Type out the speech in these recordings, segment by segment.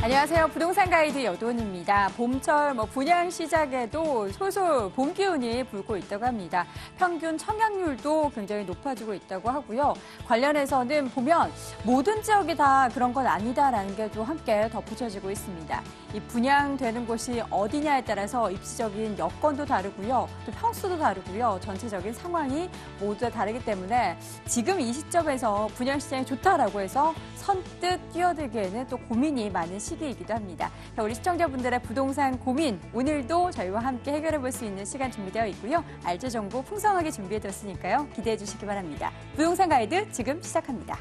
안녕하세요. 부동산 가이드 여돈입니다. 봄철 분양 시작에도 솔솔 봄 기운이 불고 있다고 합니다. 평균 청약률도 굉장히 높아지고 있다고 하고요. 관련해서는 보면 모든 지역이 다 그런 건 아니다라는 게 또 함께 덧붙여지고 있습니다. 이 분양되는 곳이 어디냐에 따라서 입지적인 여건도 다르고요. 또 평수도 다르고요. 전체적인 상황이 모두 다 다르기 때문에 지금 이 시점에서 분양 시장이 좋다라고 해서 선뜻 뛰어들기에는 또 고민이 많은 시기이기도 합니다. 자, 우리 시청자분들의 부동산 고민 오늘도 저희와 함께 해결해 볼 수 있는 시간 준비되어 있고요. 알짜 정보 풍성하게 준비해뒀으니까요. 기대해 주시기 바랍니다. 부동산 가이드 지금 시작합니다.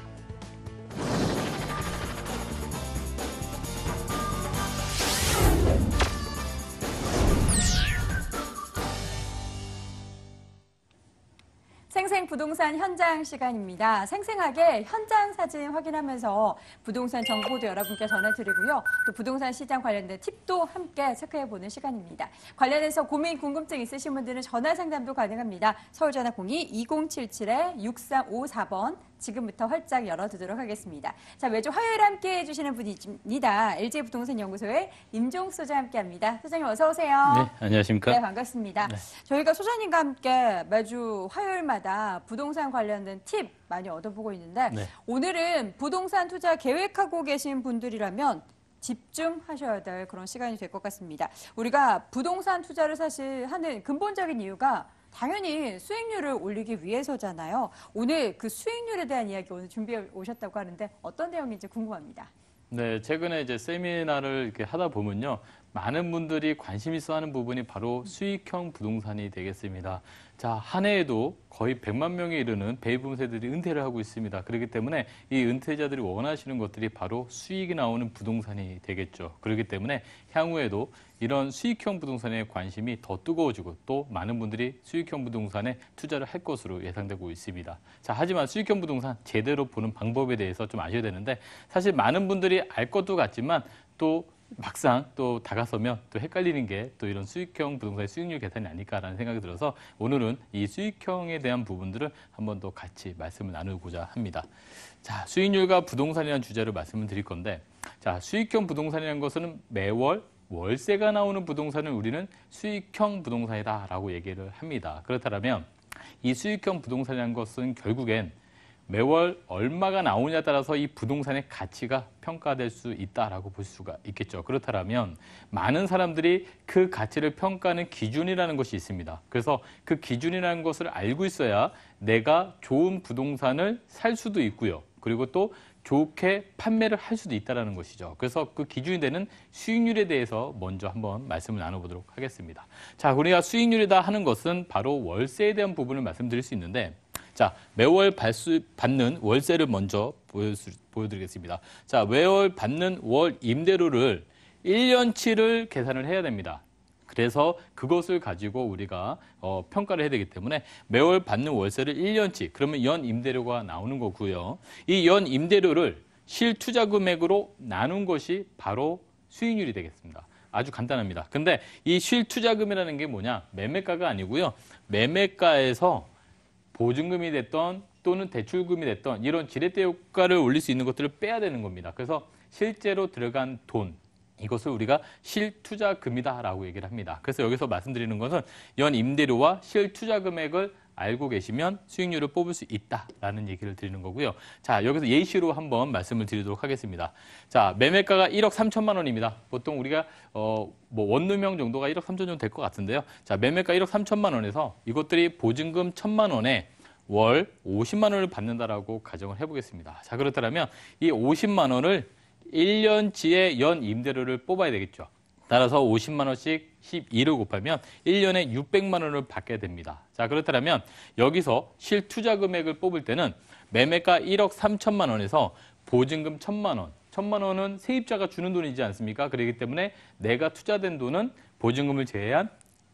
생생 부동산 현장 시간입니다. 생생하게 현장 사진 확인하면서 부동산 정보도 여러분께 전해드리고요. 또 부동산 시장 관련된 팁도 함께 체크해보는 시간입니다. 관련해서 고민, 궁금증 있으신 분들은 전화 상담도 가능합니다. 서울전화 02-2077-6354번 지금부터 활짝 열어두도록 하겠습니다. 자, 매주 화요일에 함께해 주시는 분입니다. LG부동산연구소의 임종욱 소장 함께합니다. 소장님 어서 오세요. 네, 안녕하십니까? 네, 반갑습니다. 네. 저희가 소장님과 함께 매주 화요일마다 부동산 관련된 팁 많이 얻어보고 있는데 네. 오늘은 부동산 투자 계획하고 계신 분들이라면 집중하셔야 될 그런 시간이 될 것 같습니다. 우리가 부동산 투자를 사실 하는 근본적인 이유가 당연히 수익률을 올리기 위해서잖아요. 오늘 그 수익률에 대한 이야기 오늘 준비해 오셨다고 하는데 어떤 내용인지 궁금합니다. 네, 최근에 이제 세미나를 이렇게 하다 보면요. 많은 분들이 관심 있어 하는 부분이 바로 수익형 부동산이 되겠습니다. 자, 한 해에도 거의 100만 명에 이르는 베이비붐 세대들이 은퇴를 하고 있습니다. 그렇기 때문에 이 은퇴자들이 원하시는 것들이 바로 수익이 나오는 부동산이 되겠죠. 그렇기 때문에 향후에도 이런 수익형 부동산에 관심이 더 뜨거워지고 또 많은 분들이 수익형 부동산에 투자를 할 것으로 예상되고 있습니다. 자, 하지만 수익형 부동산 제대로 보는 방법에 대해서 좀 아셔야 되는데 사실 많은 분들이 알 것도 같지만 또 막상 또 다가서면 또 헷갈리는 게 또 이런 수익형 부동산의 수익률 계산이 아닐까라는 생각이 들어서 오늘은 이 수익형에 대한 부분들을 한번 더 같이 말씀을 나누고자 합니다. 자, 수익률과 부동산이라는 주제로 말씀을 드릴 건데 자, 수익형 부동산이라는 것은 매월 월세가 나오는 부동산을 우리는 수익형 부동산이다라고 얘기를 합니다. 그렇다면 이 수익형 부동산이라는 것은 결국엔 매월 얼마가 나오냐에 따라서 이 부동산의 가치가 평가될 수 있다라고 볼 수가 있겠죠. 그렇다면 많은 사람들이 그 가치를 평가하는 기준이라는 것이 있습니다. 그래서 그 기준이라는 것을 알고 있어야 내가 좋은 부동산을 살 수도 있고요. 그리고 또 좋게 판매를 할 수도 있다는 것이죠. 그래서 그 기준이 되는 수익률에 대해서 먼저 한번 말씀을 나눠보도록 하겠습니다. 자, 우리가 수익률이다 하는 것은 바로 월세에 대한 부분을 말씀드릴 수 있는데 자, 매월 받는 월세를 먼저 보여드리겠습니다. 자, 매월 받는 월 임대료를 1년치를 계산을 해야 됩니다. 그래서 그것을 가지고 우리가 평가를 해야 되기 때문에 매월 받는 월세를 1년치, 그러면 연 임대료가 나오는 거고요. 이 연 임대료를 실투자 금액으로 나눈 것이 바로 수익률이 되겠습니다. 아주 간단합니다. 근데 이 실투자금이라는 게 뭐냐? 매매가가 아니고요. 매매가에서 보증금이 됐던 또는 대출금이 됐던 이런 지렛대 효과를 올릴 수 있는 것들을 빼야 되는 겁니다. 그래서 실제로 들어간 돈, 이것을 우리가 실투자금이다라고 얘기를 합니다. 그래서 여기서 말씀드리는 것은 연 임대료와 실투자 금액을 알고 계시면 수익률을 뽑을 수 있다라는 얘기를 드리는 거고요. 자, 여기서 예시로 한번 말씀을 드리도록 하겠습니다. 자, 매매가가 1억 3천만 원입니다. 보통 우리가 원룸형 정도가 1억 3천 정도 될 것 같은데요. 자, 매매가 1억 3천만 원에서 이것들이 보증금 1,000만 원에 월 50만 원을 받는다라고 가정을 해보겠습니다. 자, 그렇다면 이 50만 원을 1년치의 연 임대료를 뽑아야 되겠죠. 따라서 50만 원씩 12를 곱하면 1년에 600만 원을 받게 됩니다. 자, 그렇다면 여기서 실투자 금액을 뽑을 때는 매매가 1억 3천만 원에서 보증금 1,000만 원. 1,000만 원은 세입자가 주는 돈이지 않습니까? 그렇기 때문에 내가 투자된 돈은 보증금을 제외한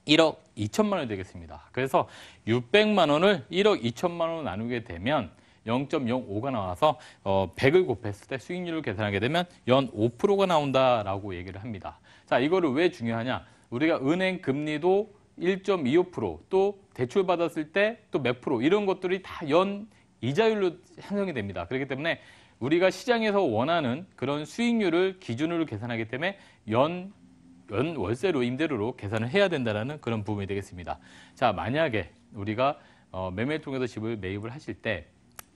1억 2천만 원이 되겠습니다. 그래서 600만 원을 1억 2천만 원으로 나누게 되면 0.05가 나와서 100을 곱했을 때 수익률을 계산하게 되면 연 5%가 나온다라고 얘기를 합니다. 자, 이거를 왜 중요하냐? 우리가 은행 금리도 1.25%, 또 대출 받았을 때 또 몇 프로 이런 것들이 다 연 이자율로 형성이 됩니다. 그렇기 때문에 우리가 시장에서 원하는 그런 수익률을 기준으로 계산하기 때문에 연 월세로 임대료로 계산을 해야 된다는 그런 부분이 되겠습니다. 자, 만약에 우리가 매매를 통해서 집을 매입을 하실 때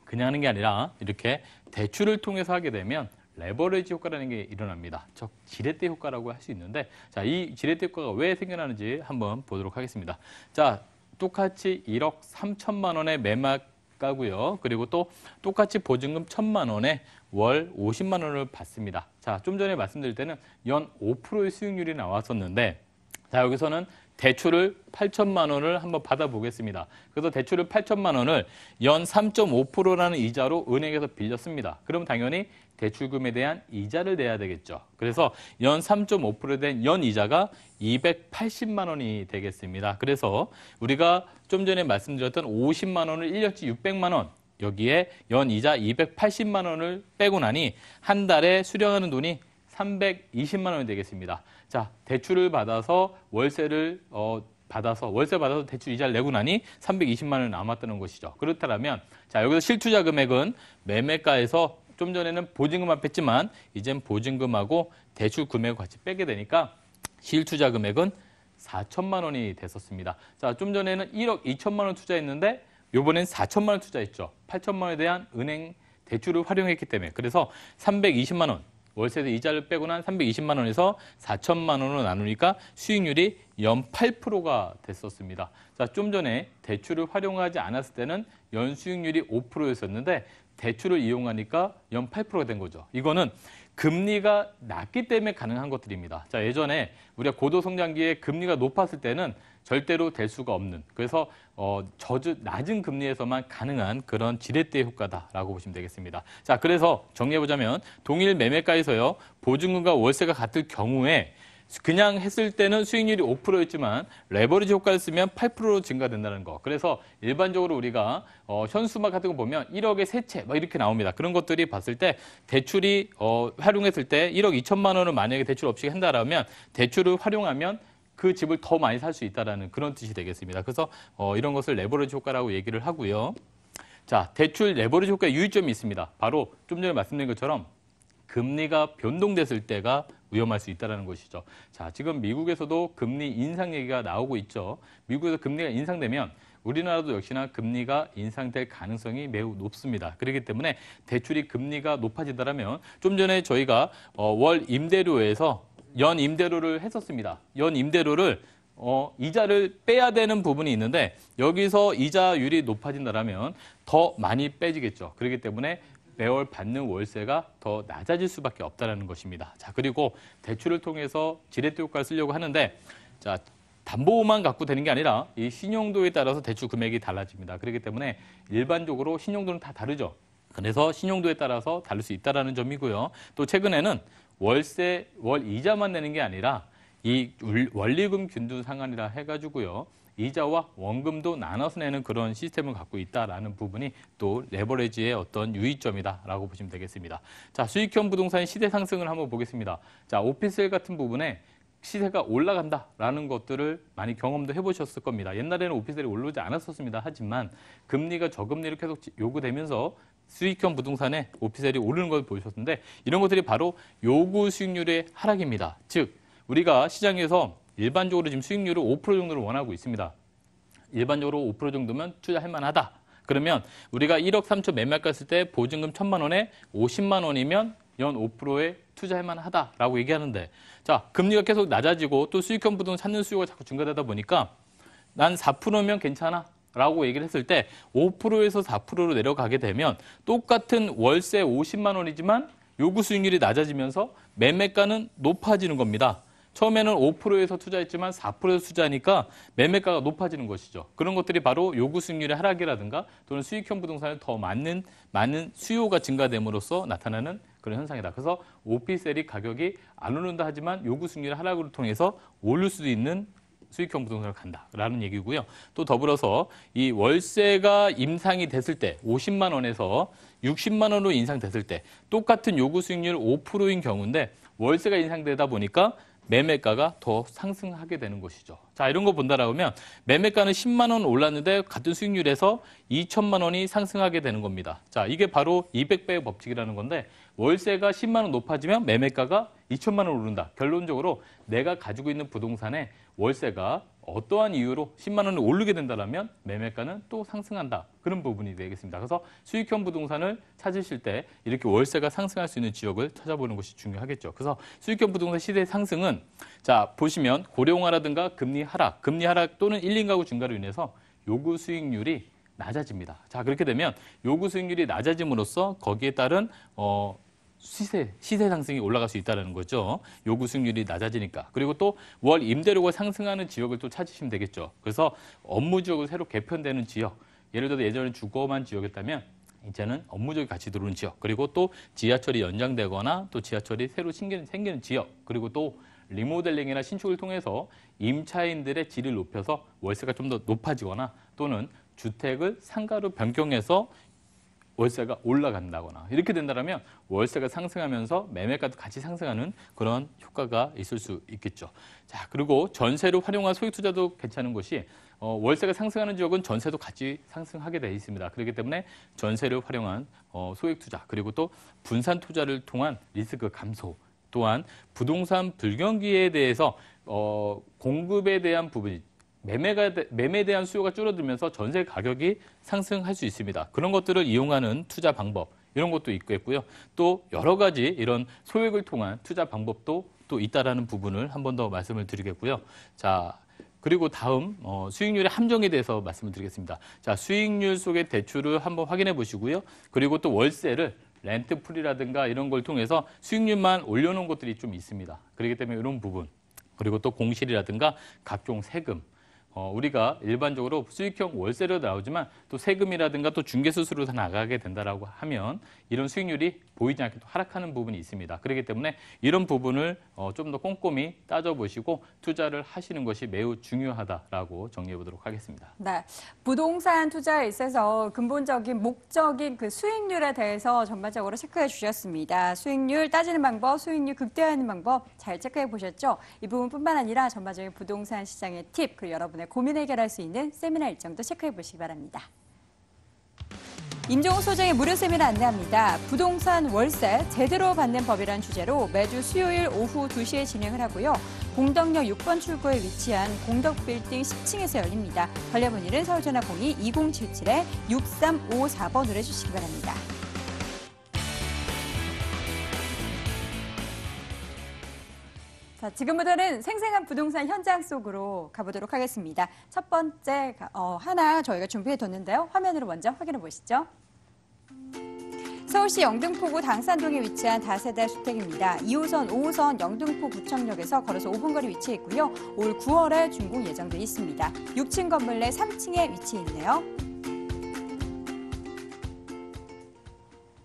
그냥 하는 게 아니라 이렇게 대출을 통해서 하게 되면 레버리지 효과라는 게 일어납니다. 즉 지렛대 효과라고 할 수 있는데, 자, 이 지렛대 효과가 왜 생겨나는지 한번 보도록 하겠습니다. 자, 똑같이 1억 3천만 원의 매매가고요. 그리고 또 똑같이 보증금 1천만 원에 월 50만 원을 받습니다. 자, 좀 전에 말씀드릴 때는 연 5%의 수익률이 나왔었는데, 자, 여기서는 대출을 8천만 원을 한번 받아보겠습니다. 그래서 대출을 8천만 원을 연 3.5%라는 이자로 은행에서 빌렸습니다. 그럼 당연히 대출금에 대한 이자를 내야 되겠죠. 그래서 연 3.5%에 대한 연 이자가 280만 원이 되겠습니다. 그래서 우리가 좀 전에 말씀드렸던 50만 원을 1년치 600만 원, 여기에 연 이자 280만 원을 빼고 나니 한 달에 수령하는 돈이 320만 원이 되겠습니다. 자, 대출을 받아서 월세 받아서 대출 이자를 내고 나니 320만 원이 남았다는 것이죠. 그렇다면 자, 여기서 실투자 금액은 매매가에서 좀 전에는 보증금만 뺐지만 이젠 보증금하고 대출 금액을 같이 빼게 되니까 실투자 금액은 4천만 원이 됐었습니다. 자, 좀 전에는 1억 2천만 원 투자했는데 이번엔 4천만 원 투자했죠. 8천만 원에 대한 은행 대출을 활용했기 때문에. 그래서 320만 원, 월세대 이자를 빼고 난 320만 원에서 4천만 원으로 나누니까 수익률이 연 8%가 됐었습니다. 자, 좀 전에 대출을 활용하지 않았을 때는 연 수익률이 5%였었는데 대출을 이용하니까 연 8%가 된 거죠. 이거는 금리가 낮기 때문에 가능한 것들입니다. 자, 예전에 우리가 고도성장기에 금리가 높았을 때는 절대로 될 수가 없는, 그래서 낮은 금리에서만 가능한 그런 지렛대 효과다라고 보시면 되겠습니다. 자, 그래서 정리해보자면 동일 매매가에서요, 보증금과 월세가 같을 경우에 그냥 했을 때는 수익률이 5%였지만 레버리지 효과를 쓰면 8%로 증가된다는 거. 그래서 일반적으로 우리가 현수막 같은 거 보면 1억에 세 채 막 이렇게 나옵니다. 그런 것들이 봤을 때 대출이 활용했을 때 1억 2천만 원을 만약에 대출 없이 한다라면 대출을 활용하면 그 집을 더 많이 살 수 있다라는 그런 뜻이 되겠습니다. 그래서 이런 것을 레버리지 효과라고 얘기를 하고요. 자, 대출 레버리지 효과의 유의점이 있습니다. 바로 좀 전에 말씀드린 것처럼 금리가 변동됐을 때가 위험할 수 있다는 것이죠. 자, 지금 미국에서도 금리 인상 얘기가 나오고 있죠. 미국에서 금리가 인상되면 우리나라도 역시나 금리가 인상될 가능성이 매우 높습니다. 그렇기 때문에 대출이 금리가 높아지더라면 좀 전에 저희가 월 임대료에서 연 임대료를 했었습니다. 연 임대료를 이자를 빼야 되는 부분이 있는데 여기서 이자율이 높아진다면 더 많이 빼지겠죠. 그렇기 때문에 매월 받는 월세가 더 낮아질 수밖에 없다는 것입니다. 자, 그리고 대출을 통해서 지렛대 효과를 쓰려고 하는데, 자, 담보만 갖고 되는 게 아니라 이 신용도에 따라서 대출 금액이 달라집니다. 그렇기 때문에 일반적으로 신용도는 다 다르죠. 그래서 신용도에 따라서 다를 수 있다는 점이고요. 또 최근에는 월 이자만 내는 게 아니라 이 원리금 균등 상환이라 해가지고요. 이자와 원금도 나눠서 내는 그런 시스템을 갖고 있다라는 부분이 또 레버리지의 어떤 유의점이다라고 보시면 되겠습니다. 자, 수익형 부동산의 시대 상승을 한번 보겠습니다. 자, 오피스텔 같은 부분에 시세가 올라간다라는 것들을 많이 경험도 해보셨을 겁니다. 옛날에는 오피스텔이 올라오지 않았었습니다. 하지만 금리가 저금리로 계속 요구되면서 수익형 부동산에 오피스텔이 오르는 걸 보셨는데 이런 것들이 바로 요구 수익률의 하락입니다. 즉, 우리가 시장에서 일반적으로 지금 수익률을 5% 정도를 원하고 있습니다. 일반적으로 5% 정도면 투자할 만하다. 그러면 우리가 1억 3천 매매가 했을 때 보증금 1,000만 원에 50만 원이면 연 5%에 투자할 만하다라고 얘기하는데, 자, 금리가 계속 낮아지고 또 수익형 부동산 찾는 수요가 자꾸 증가되다 보니까 난 4%면 괜찮아 라고 얘기를 했을 때 5%에서 4%로 내려가게 되면 똑같은 월세 50만 원이지만 요구 수익률이 낮아지면서 매매가는 높아지는 겁니다. 처음에는 5%에서 투자했지만 4%에서 투자하니까 매매가가 높아지는 것이죠. 그런 것들이 바로 요구 수익률의 하락이라든가 또는 수익형 부동산을 더 많은 수요가 증가됨으로써 나타나는 그런 현상이다. 그래서 오피스텔이 가격이 안 오른다 하지만 요구 수익률의 하락을 통해서 오를 수도 있는 수익형 부동산을 간다라는 얘기고요. 또 더불어서 이 월세가 인상이 됐을 때 50만 원에서 60만 원으로 인상됐을 때 똑같은 요구 수익률 5%인 경우인데 월세가 인상되다 보니까 매매가가 더 상승하게 되는 것이죠. 자, 이런 거 본다라고 하면 매매가는 10만 원 올랐는데 같은 수익률에서 2천만 원이 상승하게 되는 겁니다. 자, 이게 바로 200배의 법칙이라는 건데 월세가 10만 원 높아지면 매매가가 2천만 원 오른다. 결론적으로 내가 가지고 있는 부동산에 월세가 어떠한 이유로 10만 원을 오르게 된다면 매매가는 또 상승한다. 그런 부분이 되겠습니다. 그래서 수익형 부동산을 찾으실 때 이렇게 월세가 상승할 수 있는 지역을 찾아보는 것이 중요하겠죠. 그래서 수익형 부동산 시대 상승은 자 보시면 고령화라든가 금리 하락 또는 1, 2가구 증가로 인해서 요구 수익률이 낮아집니다. 자 그렇게 되면 요구 수익률이 낮아짐으로써 거기에 따른 시세 상승이 올라갈 수 있다는 거죠. 요구 수익률이 낮아지니까. 그리고 또 월 임대료가 상승하는 지역을 또 찾으시면 되겠죠. 그래서 업무 지역을 새로 개편되는 지역. 예를 들어 예전에 주거만 지역이었다면 이제는 업무 지역이 같이 들어오는 지역. 그리고 또 지하철이 연장되거나 또 지하철이 새로 생기는 지역. 그리고 또 리모델링이나 신축을 통해서 임차인들의 질을 높여서 월세가 좀 더 높아지거나 또는 주택을 상가로 변경해서 월세가 올라간다거나 이렇게 된다면 월세가 상승하면서 매매가도 같이 상승하는 그런 효과가 있을 수 있겠죠. 자, 그리고 전세를 활용한 소액 투자도 괜찮은 것이 월세가 상승하는 지역은 전세도 같이 상승하게 돼 있습니다. 그렇기 때문에 전세를 활용한 소액 투자 그리고 또 분산 투자를 통한 리스크 감소 또한 부동산 불경기에 대해서 공급에 대한 부분이 매매에 대한 수요가 줄어들면서 전세 가격이 상승할 수 있습니다. 그런 것들을 이용하는 투자 방법 이런 것도 있겠고요. 또 여러 가지 이런 소액을 통한 투자 방법도 또 있다라는 부분을 한 번 더 말씀을 드리겠고요. 자, 그리고 다음 수익률의 함정에 대해서 말씀을 드리겠습니다. 자, 수익률 속의 대출을 한번 확인해 보시고요. 그리고 또 월세를 렌트풀이라든가 이런 걸 통해서 수익률만 올려놓은 것들이 좀 있습니다. 그렇기 때문에 이런 부분 그리고 또 공실이라든가 각종 세금 우리가 일반적으로 수익형 월세로 나오지만 또 세금이라든가 또 중개수수로 다 나가게 된다라고 하면 이런 수익률이 보이지 않게 또 하락하는 부분이 있습니다. 그렇기 때문에 이런 부분을 좀 더 꼼꼼히 따져보시고 투자를 하시는 것이 매우 중요하다라고 정리해 보도록 하겠습니다. 네, 부동산 투자에 있어서 근본적인 목적인 그 수익률에 대해서 전반적으로 체크해 주셨습니다. 수익률 따지는 방법, 수익률 극대화하는 방법 잘 체크해 보셨죠? 이 부분뿐만 아니라 전반적인 부동산 시장의 팁, 그리고 여러분의 고민 해결할 수 있는 세미나 일정도 체크해 보시기 바랍니다. 임종욱 소장의 무료 세미나 안내합니다. 부동산 월세 제대로 받는 법이라는 주제로 매주 수요일 오후 2시에 진행을 하고요. 공덕역 6번 출구에 위치한 공덕빌딩 10층에서 열립니다. 관련 문의는 서울전화 02-2077-6354번으로 해주시기 바랍니다. 자, 지금부터는 생생한 부동산 현장 속으로 가보도록 하겠습니다. 첫 번째 하나 저희가 준비해뒀는데요. 화면으로 먼저 확인해 보시죠. 서울시 영등포구 당산동에 위치한 다세대 주택입니다. 2호선, 5호선 영등포 구청역에서 걸어서 5분 거리 위치해 있고요. 올 9월에 준공 예정돼 있습니다. 6층 건물 내 3층에 위치해 있네요.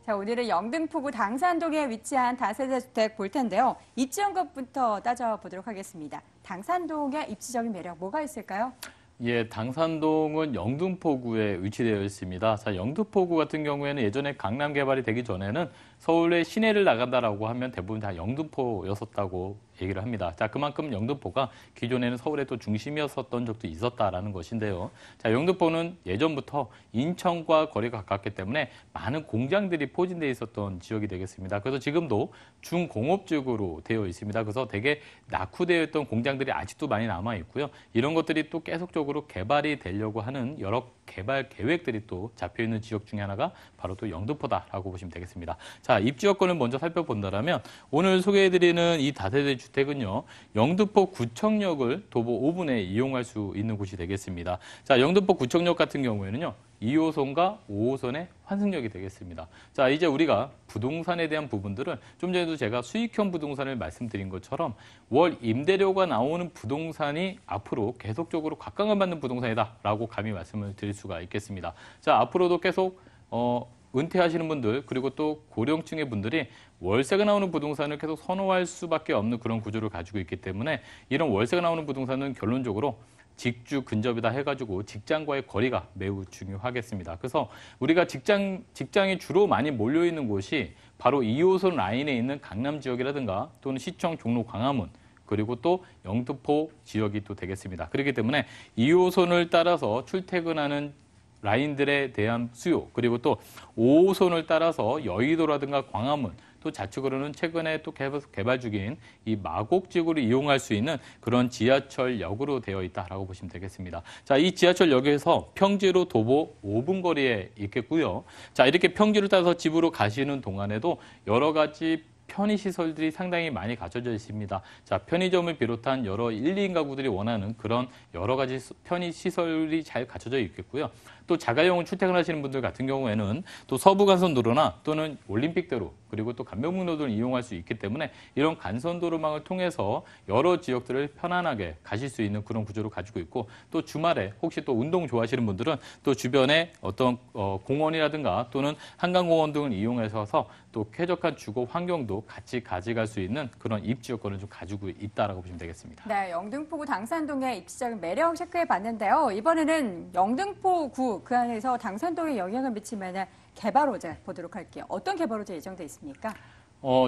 자, 오늘은 영등포구 당산동에 위치한 다세대 주택 볼 텐데요. 입지한 것부터 따져보도록 하겠습니다. 당산동의 입지적인 매력 뭐가 있을까요? 예, 당산동은 영등포구에 위치되어 있습니다. 자, 영등포구 같은 경우에는 예전에 강남 개발이 되기 전에는 서울의 시내를 나간다라고 하면 대부분 다 영등포였었다고 얘기를 합니다. 자, 그만큼 영등포가 기존에는 서울의 또 중심이었었던 적도 있었다라는 것인데요. 자, 영등포는 예전부터 인천과 거리가 가깝기 때문에 많은 공장들이 포진되어 있었던 지역이 되겠습니다. 그래서 지금도 중공업지역으로 되어 있습니다. 그래서 되게 낙후되어 있던 공장들이 아직도 많이 남아 있고요. 이런 것들이 또 계속적으로 개발이 되려고 하는 여러 개발 계획들이 또 잡혀 있는 지역 중에 하나가 바로 또 영등포다라고 보시면 되겠습니다. 자, 입지 여건을 먼저 살펴본다면 오늘 소개해드리는 이 다세대 주택은요, 영등포 구청역을 도보 5분에 이용할 수 있는 곳이 되겠습니다. 자, 영등포 구청역 같은 경우에는요, 2호선과 5호선의 환승역이 되겠습니다. 자, 이제 우리가 부동산에 대한 부분들은 좀 전에도 제가 수익형 부동산을 말씀드린 것처럼 월 임대료가 나오는 부동산이 앞으로 계속적으로 각광을 받는 부동산이다라고 감히 말씀을 드릴 수가 있겠습니다. 자, 앞으로도 계속 은퇴하시는 분들 그리고 또 고령층의 분들이 월세가 나오는 부동산을 계속 선호할 수밖에 없는 그런 구조를 가지고 있기 때문에 이런 월세가 나오는 부동산은 결론적으로 직주 근접이다 해가지고 직장과의 거리가 매우 중요하겠습니다. 그래서 우리가 직장이 주로 많이 몰려있는 곳이 바로 2호선 라인에 있는 강남 지역이라든가 또는 시청, 종로, 광화문 그리고 또 영등포 지역이 또 되겠습니다. 그렇기 때문에 2호선을 따라서 출퇴근하는 라인들에 대한 수요, 그리고 또 5호선을 따라서 여의도라든가 광화문, 또 좌측으로는 최근에 또 개발 중인 이 마곡 지구를 이용할 수 있는 그런 지하철역으로 되어 있다라고 보시면 되겠습니다. 자, 이 지하철역에서 평지로 도보 5분 거리에 있겠고요. 자, 이렇게 평지를 따라서 집으로 가시는 동안에도 여러 가지 편의시설들이 상당히 많이 갖춰져 있습니다. 자, 편의점을 비롯한 여러 1, 2인 가구들이 원하는 그런 여러 가지 편의시설이 잘 갖춰져 있겠고요. 또 자가용을 출퇴근하시는 분들 같은 경우에는 또 서부간선도로나 또는 올림픽대로 그리고 또 간병문로를 이용할 수 있기 때문에 이런 간선도로망을 통해서 여러 지역들을 편안하게 가실 수 있는 그런 구조를 가지고 있고 또 주말에 혹시 또 운동 좋아하시는 분들은 또 주변에 어떤 공원이라든가 또는 한강공원 등을 이용해서 또 쾌적한 주거 환경도 같이 가져갈 수 있는 그런 입지 여건을 좀 가지고 있다라고 보시면 되겠습니다. 네, 영등포구 당산동의 입지적인 매력 체크해 봤는데요. 이번에는 영등포구 그 안에서 당산동에 영향을 미칠 만한 개발 호재 보도록 할게요. 어떤 개발 호재 예정돼 있습니까?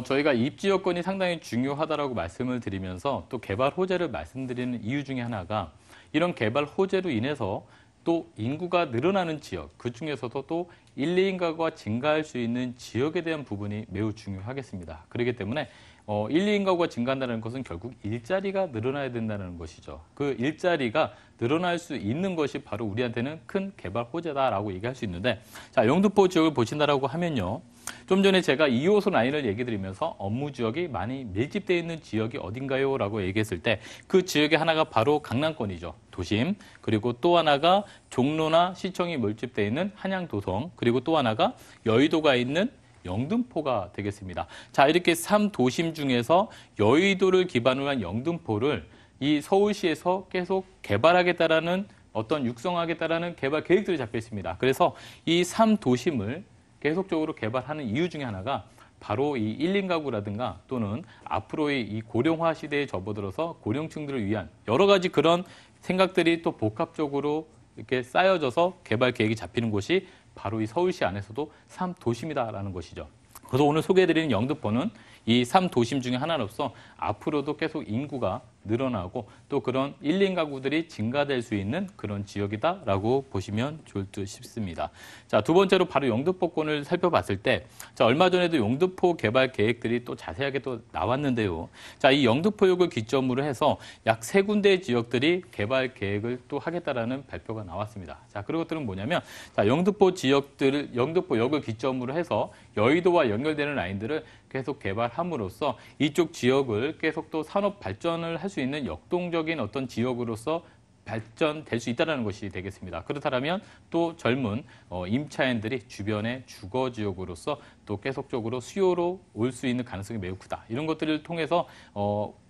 저희가 입지 여건이 상당히 중요하다라고 말씀을 드리면서 또 개발 호재를 말씀드리는 이유 중에 하나가 이런 개발 호재로 인해서 또 인구가 늘어나는 지역, 그중에서도 또 1, 2인 가구가 증가할 수 있는 지역에 대한 부분이 매우 중요하겠습니다. 그렇기 때문에 1, 2인 가구가 증가한다는 것은 결국 일자리가 늘어나야 된다는 것이죠. 그 일자리가 늘어날 수 있는 것이 바로 우리한테는 큰 개발 호재다라고 얘기할 수 있는데 자, 영등포 지역을 보신다라고 하면요. 좀 전에 제가 2호선 라인을 얘기 드리면서 업무 지역이 많이 밀집되어 있는 지역이 어딘가요? 라고 얘기했을 때 그 지역의 하나가 바로 강남권이죠. 도심. 그리고 또 하나가 종로나 시청이 밀집되어 있는 한양도성. 그리고 또 하나가 여의도가 있는 영등포가 되겠습니다. 자, 이렇게 3도심 중에서 여의도를 기반으로 한 영등포를 이 서울시에서 계속 개발하겠다라는 어떤 육성하겠다라는 개발 계획들이 잡혀 있습니다. 그래서 이 3도심을 계속적으로 개발하는 이유 중에 하나가 바로 이 1인 가구라든가 또는 앞으로의 이 고령화 시대에 접어들어서 고령층들을 위한 여러 가지 그런 생각들이 또 복합적으로 이렇게 쌓여져서 개발 계획이 잡히는 곳이 바로 이 서울시 안에서도 3도심이다라는 것이죠. 그래서 오늘 소개해드리는 영등포는 이 3도심 중에 하나로서 앞으로도 계속 인구가 늘어나고 또 그런 1, 2인 가구들이 증가될 수 있는 그런 지역이다라고 보시면 좋을 듯 싶습니다. 자, 두 번째로 바로 영등포권을 살펴봤을 때 자, 얼마 전에도 영등포 개발 계획들이 또 자세하게 또 나왔는데요. 자, 이 영등포역을 기점으로 해서 약 3군데의 지역들이 개발 계획을 또 하겠다라는 발표가 나왔습니다. 자, 그런 것들은 뭐냐면 자, 영등포 지역들을 영등포역을 기점으로 해서 여의도와 연결되는 라인들을 계속 개발함으로써 이쪽 지역을 계속 또 산업 발전을 할 수 있는 역동적인 어떤 지역으로서 발전될 수 있다는 것이 되겠습니다. 그렇다면 또 젊은 임차인들이 주변의 주거 지역으로서 또 계속적으로 수요로 올 수 있는 가능성이 매우 크다. 이런 것들을 통해서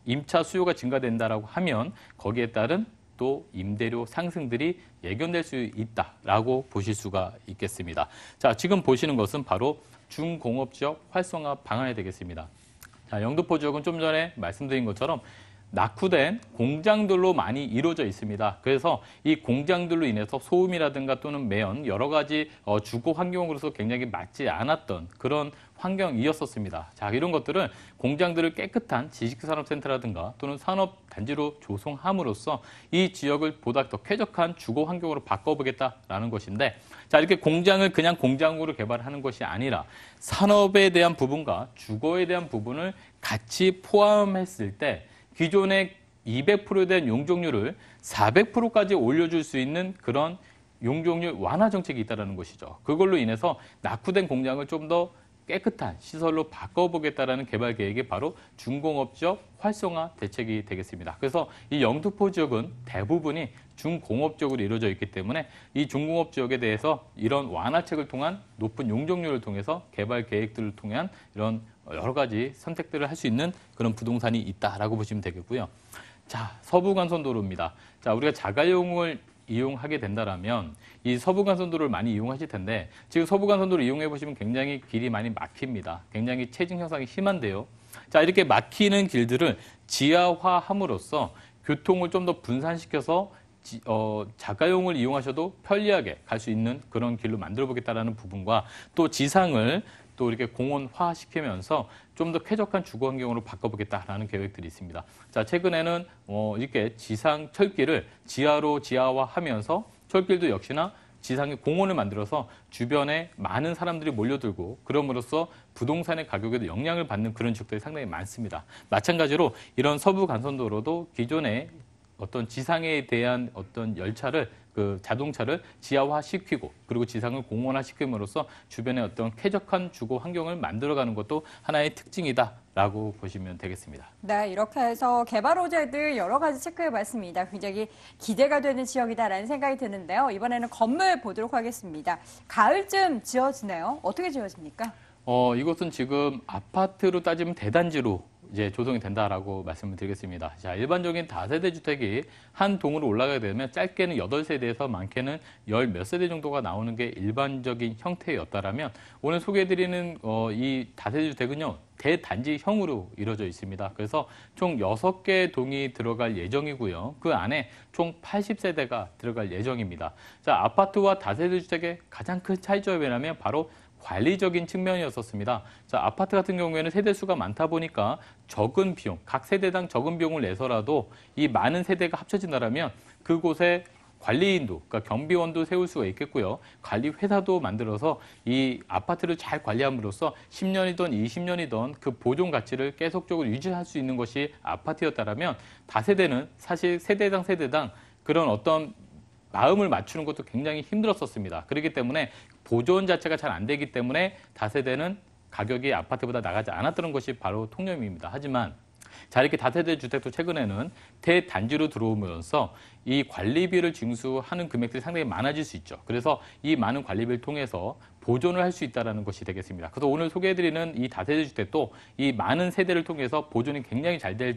임차 수요가 증가된다라고 하면 거기에 따른 또 임대료 상승들이 예견될 수 있다라고 보실 수가 있겠습니다. 자, 지금 보시는 것은 바로 중공업지역 활성화 방안이 되겠습니다. 자, 영등포 지역은 좀 전에 말씀드린 것처럼 낙후된 공장들로 많이 이루어져 있습니다. 그래서 이 공장들로 인해서 소음이라든가 또는 매연 여러 가지 주거 환경으로서 굉장히 맞지 않았던 그런 환경이었었습니다. 자, 이런 것들을 공장들을 깨끗한 지식산업센터라든가 또는 산업단지로 조성함으로써 이 지역을 보다 더 쾌적한 주거 환경으로 바꿔보겠다라는 것인데 자, 이렇게 공장을 그냥 공장으로 개발하는 것이 아니라 산업에 대한 부분과 주거에 대한 부분을 같이 포함했을 때 기존의 200%에 대한 용적률을 400%까지 올려줄 수 있는 그런 용적률 완화 정책이 있다는 것이죠. 그걸로 인해서 낙후된 공장을 좀 더 깨끗한 시설로 바꿔보겠다라는 개발 계획이 바로 중공업지역 활성화 대책이 되겠습니다. 그래서 이 영등포 지역은 대부분이 중공업적으로 이루어져 있기 때문에 이 중공업 지역에 대해서 이런 완화책을 통한 높은 용적률을 통해서 개발 계획들을 통한 이런 여러 가지 선택들을 할 수 있는 그런 부동산이 있다라고 보시면 되겠고요. 자, 서부간선도로입니다. 자, 우리가 자가용을 이용하게 된다라면 이 서부간선도로를 많이 이용하실 텐데 지금 서부간선도로를 이용해 보시면 굉장히 길이 많이 막힙니다. 굉장히 체증 현상이 심한데요. 자, 이렇게 막히는 길들을 지하화함으로써 교통을 좀 더 분산시켜서 자가용을 이용하셔도 편리하게 갈 수 있는 그런 길로 만들어 보겠다라는 부분과 또 지상을 또 이렇게 공원화시키면서 좀 더 쾌적한 주거 환경으로 바꿔보겠다라는 계획들이 있습니다. 자, 최근에는 이렇게 지상 철길을 지하로 지하화하면서 철길도 역시나 지상에 공원을 만들어서 주변에 많은 사람들이 몰려들고 그럼으로써 부동산의 가격에도 영향을 받는 그런 지역들이 상당히 많습니다. 마찬가지로 이런 서부 간선도로도 기존에 어떤 지상에 대한 어떤 열차를 그 자동차를 지하화시키고 그리고 지상을 공원화시킴으로써 주변에 어떤 쾌적한 주거 환경을 만들어가는 것도 하나의 특징이다라고 보시면 되겠습니다. 네, 이렇게 해서 개발 호재들 여러 가지 체크해봤습니다. 굉장히 기대가 되는 지역이다라는 생각이 드는데요. 이번에는 건물 보도록 하겠습니다. 가을쯤 지어지네요. 어떻게 지어집니까? 이것은 지금 아파트로 따지면 대단지로 이제 조성이 된다라고 말씀을 드리겠습니다. 자, 일반적인 다세대 주택이 한 동으로 올라가게 되면 짧게는 8세대에서 많게는 10 몇 세대 정도가 나오는 게 일반적인 형태였다라면 오늘 소개해드리는 이 다세대 주택은요, 대단지형으로 이루어져 있습니다. 그래서 총 6개 동이 들어갈 예정이고요. 그 안에 총 80세대가 들어갈 예정입니다. 자, 아파트와 다세대 주택의 가장 큰 차이점이라면 바로 관리적인 측면이었었습니다. 자, 아파트 같은 경우에는 세대수가 많다 보니까 적은 비용, 각 세대당 적은 비용을 내서라도 이 많은 세대가 합쳐진다면 그곳에 관리인도, 그러니까 경비원도 세울 수가 있겠고요. 관리회사도 만들어서 이 아파트를 잘 관리함으로써 10년이든 20년이든 그 보존 가치를 계속적으로 유지할 수 있는 것이 아파트였다면 다세대는 사실 세대당 그런 어떤 마음을 맞추는 것도 굉장히 힘들었었습니다. 그렇기 때문에 보존 자체가 잘 안 되기 때문에 다세대는 가격이 아파트보다 나가지 않았던 것이 바로 통념입니다. 하지만 자, 이렇게 다세대 주택도 최근에는 대단지로 들어오면서 이 관리비를 징수하는 금액들이 상당히 많아질 수 있죠. 그래서 이 많은 관리비를 통해서 보존을 할 수 있다는 것이 되겠습니다. 그래서 오늘 소개해드리는 이 다세대 주택도 이 많은 세대를 통해서 보존이 굉장히 잘 될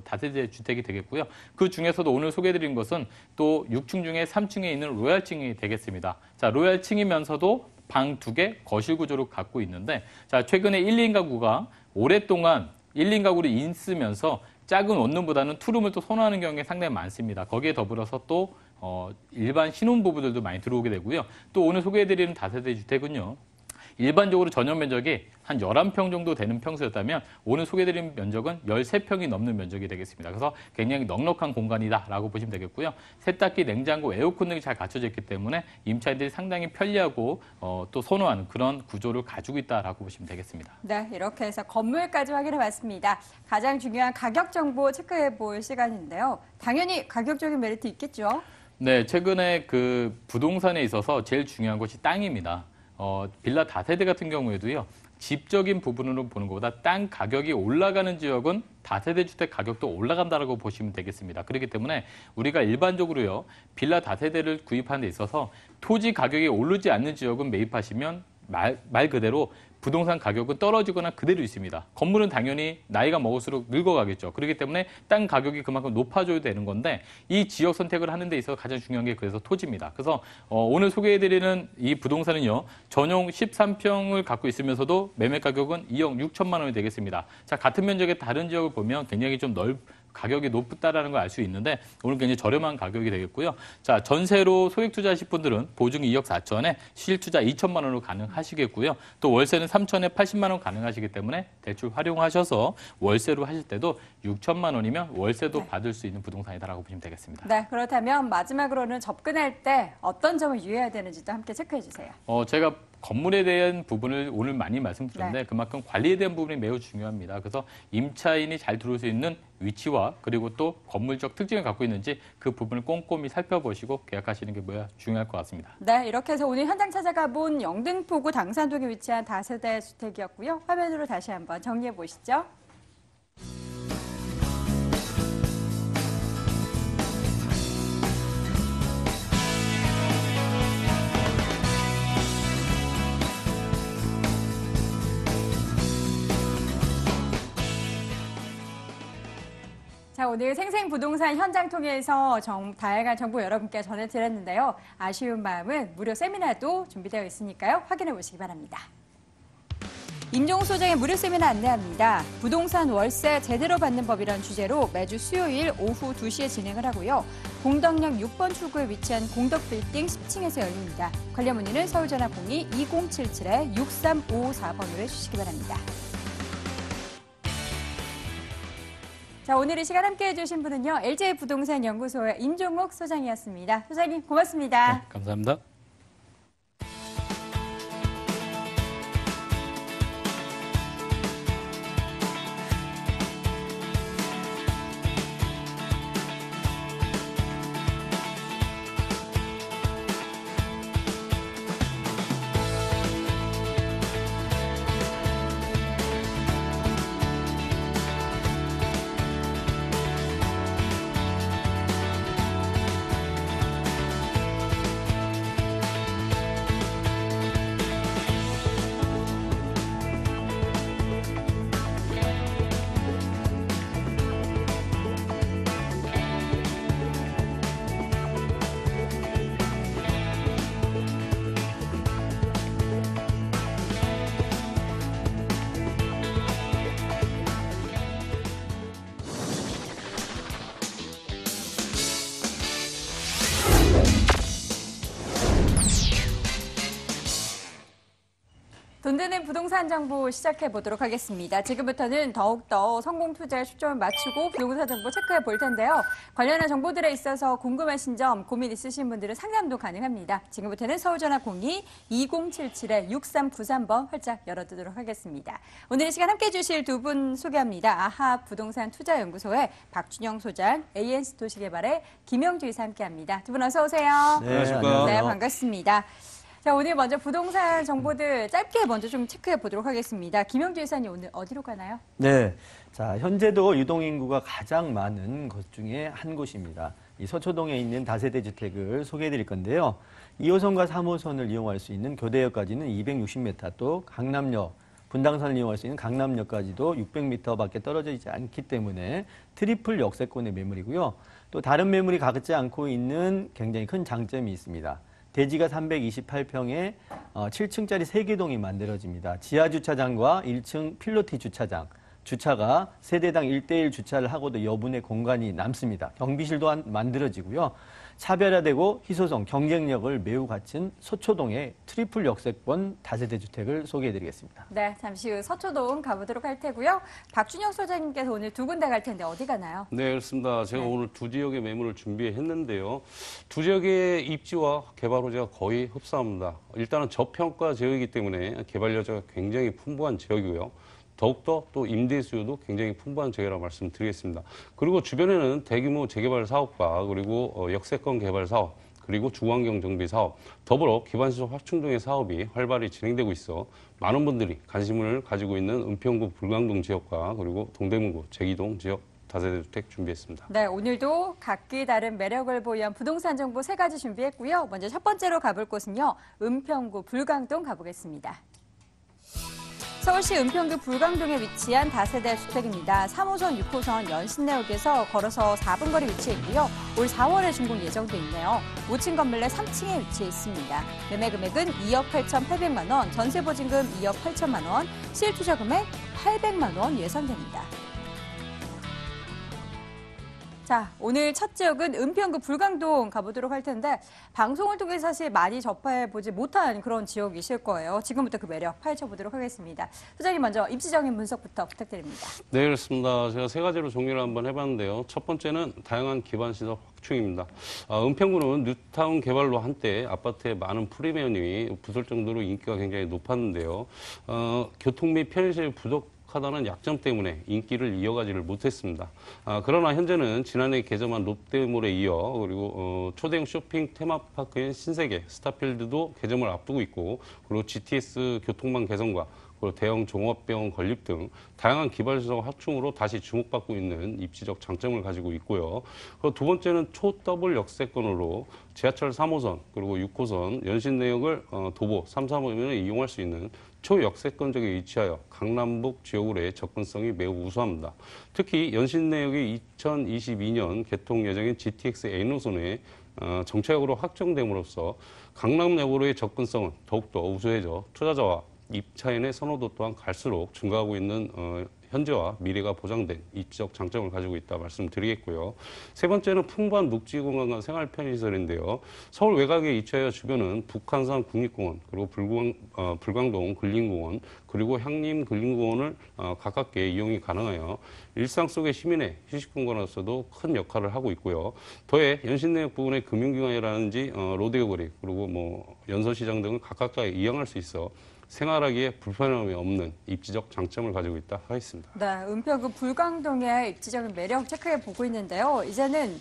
다세대 주택이 되겠고요. 그 중에서도 오늘 소개해드린 것은 또 6층 중에 3층에 있는 로얄층이 되겠습니다. 자, 로얄층이면서도 방 2개 거실 구조를 갖고 있는데, 자, 최근에 1인 가구가 오랫동안 1인 가구를 있으면서 작은 원룸보다는 투룸을 또 선호하는 경우가 상당히 많습니다. 거기에 더불어서 또 일반 신혼부부들도 많이 들어오게 되고요. 또 오늘 소개해드리는 다세대 주택은요, 일반적으로 전용 면적이 한 11평 정도 되는 평수였다면 오늘 소개해드린 면적은 13평이 넘는 면적이 되겠습니다. 그래서 굉장히 넉넉한 공간이다라고 보시면 되겠고요. 세탁기, 냉장고, 에어컨 등이 잘 갖춰져 있기 때문에 임차인들이 상당히 편리하고 또 선호하는 그런 구조를 가지고 있다라고 보시면 되겠습니다. 네, 이렇게 해서 건물까지 확인해봤습니다. 가장 중요한 가격 정보 체크해볼 시간인데요. 당연히 가격적인 메리트 있겠죠? 네, 최근에 그 부동산에 있어서 제일 중요한 것이 땅입니다. 빌라 다세대 같은 경우에도요, 집적인 부분으로 보는 것보다 땅 가격이 올라가는 지역은 다세대 주택 가격도 올라간다고 보시면 되겠습니다. 그렇기 때문에 우리가 일반적으로요, 빌라 다세대를 구입하는 데 있어서 토지 가격이 오르지 않는 지역은 매입하시면 말 그대로 부동산 가격은 떨어지거나 그대로 있습니다. 건물은 당연히 나이가 먹을수록 늙어가겠죠. 그렇기 때문에 땅 가격이 그만큼 높아져야 되는 건데 이 지역 선택을 하는 데 있어서 가장 중요한 게 그래서 토지입니다. 그래서 오늘 소개해드리는 이 부동산은요, 전용 13평을 갖고 있으면서도 매매 가격은 2억 6천만 원이 되겠습니다. 자, 같은 면적의 다른 지역을 보면 굉장히 좀 가격이 높다라는 걸 알 수 있는데 오늘 굉장히 저렴한 가격이 되겠고요. 자, 전세로 소액 투자하실 분들은 보증 2억 4천에 실투자 2천만 원으로 가능하시겠고요. 또 월세는 3천에 80만 원 가능하시기 때문에 대출 활용하셔서 월세로 하실 때도 6천만 원이면 월세도 네. 받을 수 있는 부동산이다라고 보시면 되겠습니다. 네, 그렇다면 마지막으로는 접근할 때 어떤 점을 유의해야 되는지도 함께 체크해 주세요. 제가 건물에 대한 부분을 오늘 많이 말씀드렸는데 네. 그만큼 관리에 대한 부분이 매우 중요합니다. 그래서 임차인이 잘 들어올 수 있는 위치와 그리고 또 건물적 특징을 갖고 있는지 그 부분을 꼼꼼히 살펴보시고 계약하시는 게 중요할 것 같습니다. 네, 이렇게 해서 오늘 현장 찾아가 본 영등포구 당산동에 위치한 다세대 주택이었고요. 화면으로 다시 한번 정리해 보시죠. 자, 오늘 생생부동산 현장 통해서 다양한 정보 여러분께 전해드렸는데요. 아쉬운 마음은 무료 세미나도 준비되어 있으니까요. 확인해 보시기 바랍니다. 임종욱 소장의 무료 세미나 안내합니다. 부동산 월세 제대로 받는 법이라는 주제로 매주 수요일 오후 2시에 진행을 하고요. 공덕역 6번 출구에 위치한 공덕빌딩 10층에서 열립니다. 관련 문의는 서울전화 02-2077-6354번으로 해주시기 바랍니다. 자, 오늘 이 시간 함께해 주신 분은요. LG부동산연구소의 임종욱 소장이었습니다. 소장님 고맙습니다. 네, 감사합니다. 돈 드는 부동산 정보 시작해 보도록 하겠습니다. 지금부터는 더욱더 성공 투자에 초점을 맞추고 부동산 정보 체크해 볼 텐데요. 관련한 정보들에 있어서 궁금하신 점, 고민 있으신 분들은 상담도 가능합니다. 지금부터는 서울전화 02-2077-6393번 활짝 열어두도록 하겠습니다. 오늘 이 시간 함께해 주실 두 분 소개합니다. 아하 부동산 투자연구소의 박준영 소장, ANC 도시개발의 김영주 이사 함께합니다. 두 분 어서 오세요. 네, 안녕하십니까. 네, 반갑습니다. 자, 오늘 먼저 부동산 정보들 짧게 먼저 좀 체크해 보도록 하겠습니다. 김영주 이사님 오늘 어디로 가나요? 네. 자, 현재도 유동인구가 가장 많은 곳 중에 한 곳입니다. 이 서초동에 있는 다세대 주택을 소개해 드릴 건데요. 2호선과 3호선을 이용할 수 있는 교대역까지는 260m, 또 강남역, 분당선을 이용할 수 있는 강남역까지도 600m밖에 떨어져 있지 않기 때문에 트리플 역세권의 매물이고요. 또 다른 매물이 갖지 않고 있는 굉장히 큰 장점이 있습니다. 대지가 328평에 7층짜리 3개동이 만들어집니다. 지하 주차장과 1층 필로티 주차장, 주차가 세대당 1대1 주차를 하고도 여분의 공간이 남습니다. 경비실도 만들어지고요. 차별화되고 희소성, 경쟁력을 매우 갖춘 서초동의 트리플 역세권 다세대 주택을 소개해드리겠습니다. 네, 잠시 후 서초동 가보도록 할 테고요. 박준영 소장님께서 오늘 두 군데 갈 텐데 어디 가나요? 네, 그렇습니다. 제가 네. 오늘 두 지역의 매물을 준비했는데요. 두 지역의 입지와 개발 호재가 거의 흡사합니다. 일단은 저평가 지역이기 때문에 개발 여지가 굉장히 풍부한 지역이고요. 더욱더 또 임대 수요도 굉장히 풍부한 지역이라고 말씀드리겠습니다. 그리고 주변에는 대규모 재개발 사업과 그리고 역세권 개발 사업, 그리고 주거환경 정비 사업, 더불어 기반시설 확충 등의 사업이 활발히 진행되고 있어 많은 분들이 관심을 가지고 있는 은평구 불광동 지역과 그리고 동대문구 제기동 지역 다세대 주택 준비했습니다. 네, 오늘도 각기 다른 매력을 보유한 부동산 정보 세 가지 준비했고요. 먼저 첫 번째로 가볼 곳은요. 은평구 불광동 가보겠습니다. 서울시 은평구 불광동에 위치한 다세대 주택입니다. 3호선, 6호선 연신내역에서 걸어서 4분 거리 위치해 있고요. 올 4월에 준공 예정돼 있네요. 5층 건물 내 3층에 위치해 있습니다. 매매 금액은 2억 8,800만 원, 전세 보증금 2억 8천만 원, 실투자 금액 800만 원 예상됩니다. 자, 오늘 첫 지역은 은평구 불광동 가보도록 할 텐데 방송을 통해 사실 많이 접해보지 못한 그런 지역이실 거예요. 지금부터 그 매력 파헤쳐보도록 하겠습니다. 소장님 먼저 입지적인 분석부터 부탁드립니다. 네, 그렇습니다. 제가 세 가지로 정리를 한번 해봤는데요. 첫 번째는 다양한 기반시설 확충입니다. 은평구는 뉴타운 개발로 한때 아파트의 많은 프리미엄이 붙을 정도로 인기가 굉장히 높았는데요. 교통 및 편의시설이 부족하다는 약점 때문에 인기를 이어가지를 못했습니다. 그러나 현재는 지난해 개점한 롯데몰에 이어 그리고 초대형 쇼핑 테마파크인 신세계, 스타필드도 개점을 앞두고 있고 그리고 GTS 교통망 개선과 그리고 대형 종합병원 건립 등 다양한 기반시설 확충으로 다시 주목받고 있는 입지적 장점을 가지고 있고요. 그리고 두 번째는 초더블 역세권으로 지하철 3호선 그리고 6호선 연신내역을 도보 3, 4호선을 이용할 수 있는 초역세권 지역에 위치하여 강남북 지역으로의 접근성이 매우 우수합니다. 특히 연신내역이 2022년 개통 예정인 GTX N호선에 정차역으로 확정됨으로써 강남역으로의 접근성은 더욱더 우수해져 투자자와 입차인의 선호도 또한 갈수록 증가하고 있는 현재와 미래가 보장된 입지적 장점을 가지고 있다 말씀드리겠고요. 세 번째는 풍부한 녹지 공간과 생활 편의시설인데요. 서울 외곽의 이차이와 주변은 북한산 국립공원, 그리고 불광동 근린공원, 그리고 향림 근린공원을 가깝게 이용이 가능하여 일상 속의 시민의 휴식 공간으로서도 큰 역할을 하고 있고요. 더해 연신내역 부근의 금융기관이라든지 로데오 거리, 그리고 뭐 연서시장 등을 가깝게 이용할 수 있어 생활하기에 불편함이 없는 입지적 장점을 가지고 있다 하겠습니다. 네, 은평구 불광동의 입지적인 매력 체크해 보고 있는데요. 이제는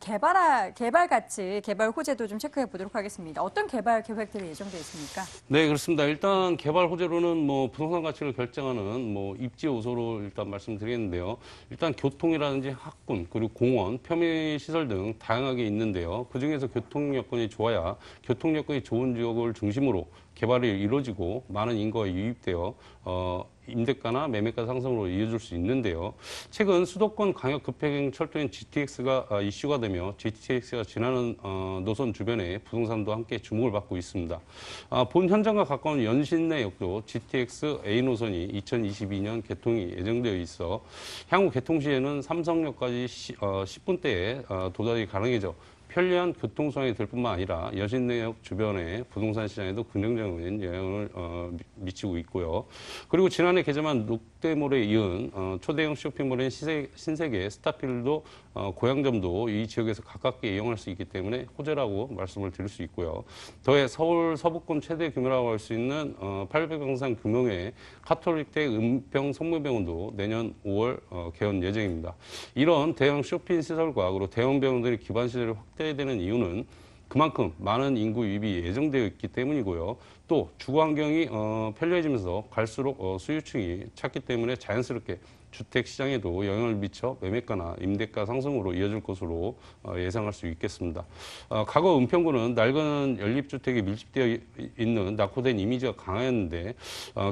개발 가치, 개발 호재도 좀 체크해 보도록 하겠습니다. 어떤 개발 계획들이 예정되어 있습니까? 네, 그렇습니다. 일단 개발 호재로는 뭐 부동산 가치를 결정하는 뭐 입지 요소로 일단 말씀드리겠는데요. 일단 교통이라든지 학군, 그리고 공원, 편의 시설 등 다양하게 있는데요. 그중에서 교통 여건이 좋아야 교통 여건이 좋은 지역을 중심으로 개발이 이루어지고 많은 인구가 유입되어 임대가나 매매가 상승으로 이어질 수 있는데요. 최근 수도권 광역 급행 철도인 GTX가 이슈가 되며 GTX가 지나는 노선 주변에 부동산도 함께 주목을 받고 있습니다. 본 현장과 가까운 연신내역도 GTX A 노선이 2022년 개통이 예정되어 있어 향후 개통 시에는 삼성역까지 10분대에 도달이 가능해져 편리한 교통수단이 될 뿐만 아니라 여신내역 주변의 부동산 시장에도 긍정적인 영향을 미치고 있고요. 그리고 지난해 개점한 롯데몰에 이은 초대형 쇼핑몰인 신세계, 스타필도, 고양점도 이 지역에서 가깝게 이용할 수 있기 때문에 호재라고 말씀을 드릴 수 있고요. 더해 서울 서부권 최대 규모라고 할 수 있는 800병상 규모의 카톨릭대 은평 성모병원도 내년 5월 개원 예정입니다. 이런 대형 쇼핑 시설과 그리고 대형 병원들의 기반 시설을 확대되는 이유는 그만큼 많은 인구 유입이 예정되어 있기 때문이고요. 또 주거 환경이 편리해지면서 갈수록 수요층이 찾기 때문에 자연스럽게 주택 시장에도 영향을 미쳐 매매가나 임대가 상승으로 이어질 것으로 예상할 수 있겠습니다. 과거 은평구는 넓은 연립주택이 밀집되어 있는 낙후된 이미지가 강했는데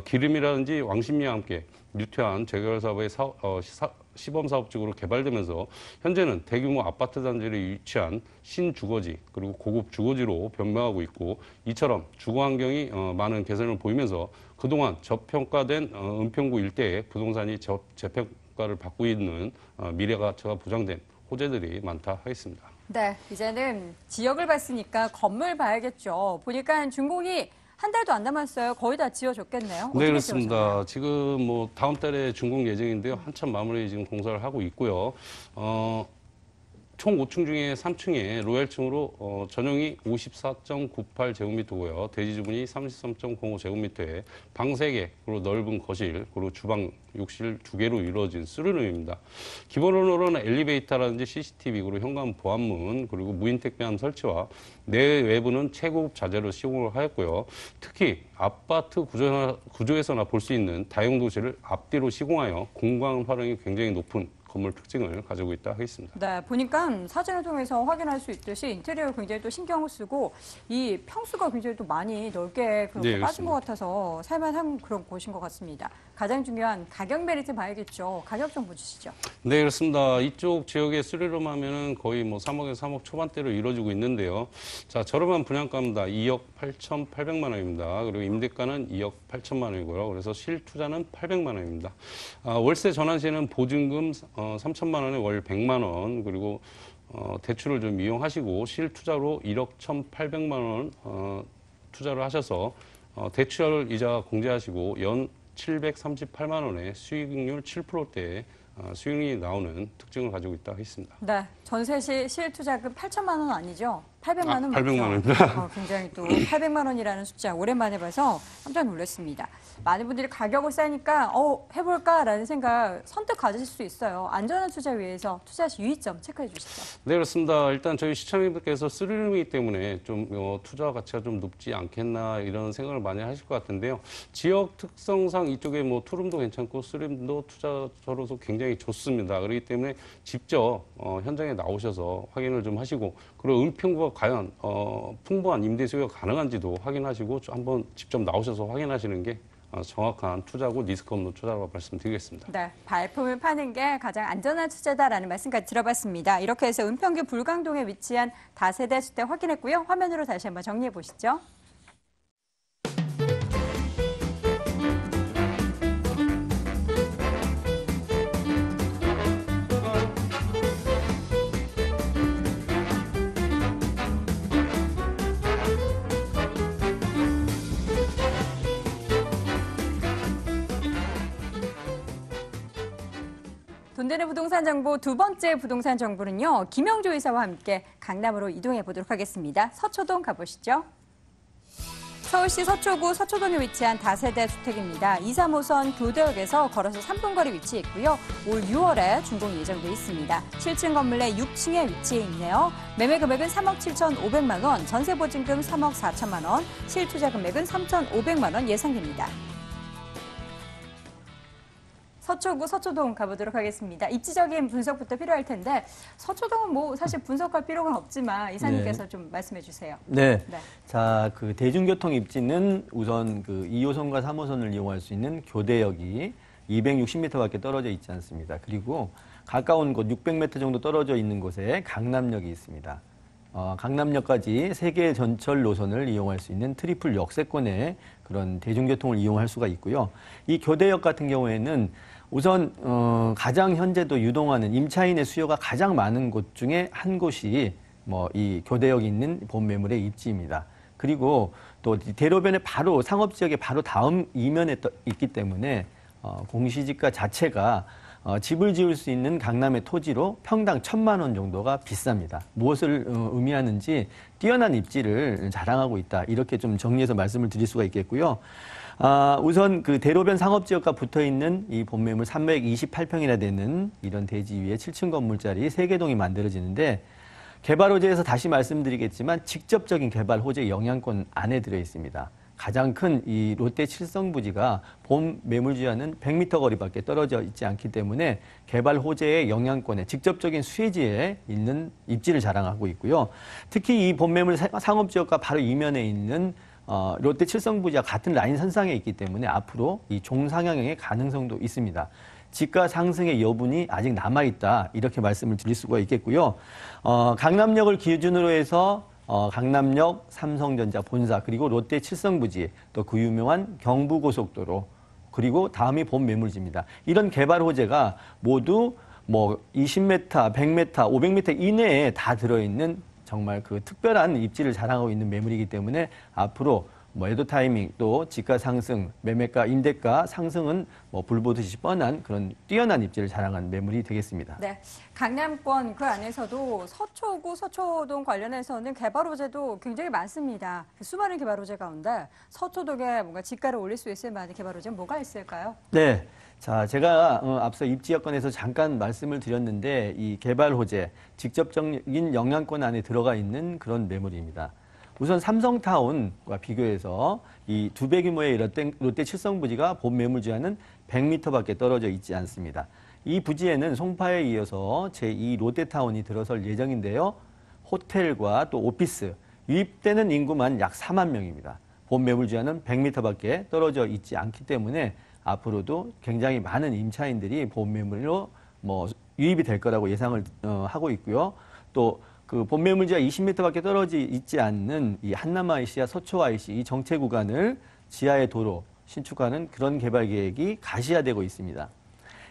기름이라든지 왕십리와 함께 유퇴한 재개발 사업의 시범사업지구로 개발되면서 현재는 대규모 아파트 단지를 위치한 신주거지 그리고 고급 주거지로 변모하고 있고 이처럼 주거 환경이 많은 개선을 보이면서 그동안 저평가된 은평구 일대의 부동산이 재평가를 받고 있는 미래 가치가 보장된 호재들이 많다 하겠습니다. 네, 이제는 지역을 봤으니까 건물 봐야겠죠. 보니까 준공이 한 달도 안 남았어요. 거의 다 지어졌겠네요. 네, 그렇습니다. 지금 뭐 다음 달에 준공 예정인데요. 한참 마무리 지금 공사를 하고 있고요. 총 5층 중에 3층에 로얄층으로 전용이 54.98제곱미터고요. 대지 주분이 33.05제곱미터에 방 3개, 그리고 넓은 거실, 그리고 주방, 욕실 2개로 이루어진 3룸입니다. 기본으로는 엘리베이터라든지 CCTV, 그리고 현관 보안문, 그리고 무인 택배함 설치와 내외부는 최고급 자재로 시공을 하였고요. 특히 아파트 구조에서나 볼 수 있는 다용도실을 앞뒤로 시공하여 공간 활용이 굉장히 높은 건물 특징을 가지고 있다 하겠습니다. 네, 보니까 사진을 통해서 확인할 수 있듯이 인테리어 굉장히 또 신경을 쓰고 이 평수가 굉장히 또 많이 넓게 그렇게 빠진 것 같아서 살만한 그런 곳인 것 같습니다. 가장 중요한 가격 메리트 봐야겠죠. 가격 정보 주시죠. 네, 그렇습니다. 이쪽 지역의 수리룸 하면은 거의 뭐 3억에서 3억 초반대로 이루어지고 있는데요. 자, 저렴한 분양가입니다. 2억 8,800만 원입니다. 그리고 임대가는 2억 8천만 원이고요. 그래서 실투자는 800만 원입니다. 월세 전환 시에는 보증금 3천만 원에 월 100만 원, 그리고 대출을 좀 이용하시고 실투자로 1억 1,800만 원 투자를 하셔서 대출 이자 공제하시고 연 738만 원의 수익률 7%대의 수익률이 나오는 특징을 가지고 있다 하겠습니다. 네, 전세 시 실투자금 8천만 원 아니죠? 800만 원 맞죠? 800만 원입니다. 굉장히 또 800만 원이라는 숫자 오랜만에 봐서 깜짝 놀랐습니다. 많은 분들이 가격을 싸니까 해볼까라는 생각 선뜻 가지실 수 있어요. 안전한 투자 위해서 투자 시 유의점 체크해 주시죠. 네, 그렇습니다. 일단 저희 시청자분들께서 쓰리룸이기 때문에 좀 투자 가치가 좀 높지 않겠나 이런 생각을 많이 하실 것 같은데요. 지역 특성상 이쪽에 뭐 투룸도 괜찮고 쓰리룸도 투자처로서 굉장히 좋습니다. 그렇기 때문에 직접 현장에 나오셔서 확인을 좀 하시고 그리고 은평구가 과연 풍부한 임대 수요가 가능한지도 확인하시고 한번 직접 나오셔서 확인하시는 게 정확한 투자고 리스크 없는 투자라고 말씀드리겠습니다. 네, 발품을 파는 게 가장 안전한 투자다라는 말씀까지 들어봤습니다. 이렇게 해서 은평구 불광동에 위치한 다세대 주택 확인했고요. 화면으로 다시 한번 정리해 보시죠. 돈 되는 부동산 정보 두 번째 부동산 정보는요. 김영조 이사와 함께 강남으로 이동해 보도록 하겠습니다. 서초동 가보시죠. 서울시 서초구 서초동에 위치한 다세대 주택입니다. 2, 3호선 교대역에서 걸어서 3분 거리 위치해 있고요. 올 6월에 준공 예정돼 있습니다. 7층 건물 내 6층에 위치해 있네요. 매매 금액은 3억 7,500만 원, 전세 보증금 3억 4천만 원, 실투자 금액은 3,500만 원 예상됩니다. 서초구 서초동 가보도록 하겠습니다. 입지적인 분석부터 필요할 텐데 서초동은 뭐 사실 분석할 필요가 없지만 이사님께서 좀 말씀해 주세요. 네. 네. 자, 그 대중교통 입지는 우선 그 2호선과 3호선을 이용할 수 있는 교대역이 260m밖에 떨어져 있지 않습니다. 그리고 가까운 곳 600m 정도 떨어져 있는 곳에 강남역이 있습니다. 강남역까지 3개의 전철 노선을 이용할 수 있는 트리플 역세권의 그런 대중교통을 이용할 수가 있고요. 이 교대역 같은 경우에는 우선 가장 현재도 유동하는 임차인의 수요가 가장 많은 곳 중에 한 곳이 뭐 이 교대역이 있는 본 매물의 입지입니다. 그리고 또 대로변에 바로 상업지역의 바로 다음 이면에 있기 때문에 공시지가 자체가 집을 지을 수 있는 강남의 토지로 평당 1,000만 원 정도가 비쌉니다. 무엇을 의미하는지 뛰어난 입지를 자랑하고 있다. 이렇게 좀 정리해서 말씀을 드릴 수가 있겠고요. 우선 그 대로변 상업지역과 붙어 있는 이 본매물 328평이나 되는 이런 대지 위에 7층 건물짜리 3개 동이 만들어지는데 개발 호재에서 다시 말씀드리겠지만 직접적인 개발 호재 영향권 안에 들어 있습니다. 가장 큰 이 롯데 칠성부지가 본 매물지와는 100m 거리밖에 떨어져 있지 않기 때문에 개발 호재의 영향권에 직접적인 수혜지에 있는 입지를 자랑하고 있고요. 특히 이 본 매물 상업지역과 바로 이면에 있는 롯데 칠성부지와 같은 라인 선상에 있기 때문에 앞으로 이 종상향의 가능성도 있습니다. 지가 상승의 여분이 아직 남아있다. 이렇게 말씀을 드릴 수가 있겠고요. 강남역을 기준으로 해서 강남역, 삼성전자 본사, 그리고 롯데 칠성부지, 또 그 유명한 경부고속도로, 그리고 다음이 본 매물지입니다. 이런 개발 호재가 모두 뭐 20m, 100m, 500m 이내에 다 들어있는 정말 그 특별한 입지를 자랑하고 있는 매물이기 때문에 앞으로 뭐 매도 타이밍 또 지가 상승, 매매가, 임대가 상승은 뭐 불보듯이 뻔한 그런 뛰어난 입지를 자랑한 매물이 되겠습니다. 네, 강남권 그 안에서도 서초구, 서초동 관련해서는 개발 호재도 굉장히 많습니다. 수많은 개발 호재 가운데 서초동에 뭔가 지가를 올릴 수 있을 만한 개발 호재는 뭐가 있을까요? 네. 자, 제가 앞서 입지 여건에서 잠깐 말씀을 드렸는데 이 개발 호재, 직접적인 영향권 안에 들어가 있는 그런 매물입니다. 우선 삼성타운과 비교해서 이 2배 규모의 롯데 칠성부지가 본 매물지와는 100m밖에 떨어져 있지 않습니다. 이 부지에는 송파에 이어서 제2 롯데타운이 들어설 예정인데요. 호텔과 또 오피스, 유입되는 인구만 약 4만 명입니다. 본 매물지와는 100m밖에 떨어져 있지 않기 때문에 앞으로도 굉장히 많은 임차인들이 본 매물로 뭐 유입이 될 거라고 예상을 하고 있고요. 또 그 본 매물지와 20m밖에 떨어져 있지 않는 이 한남 IC와 서초 IC 이 정체 구간을 지하의 도로 신축하는 그런 개발 계획이 가시화되고 있습니다.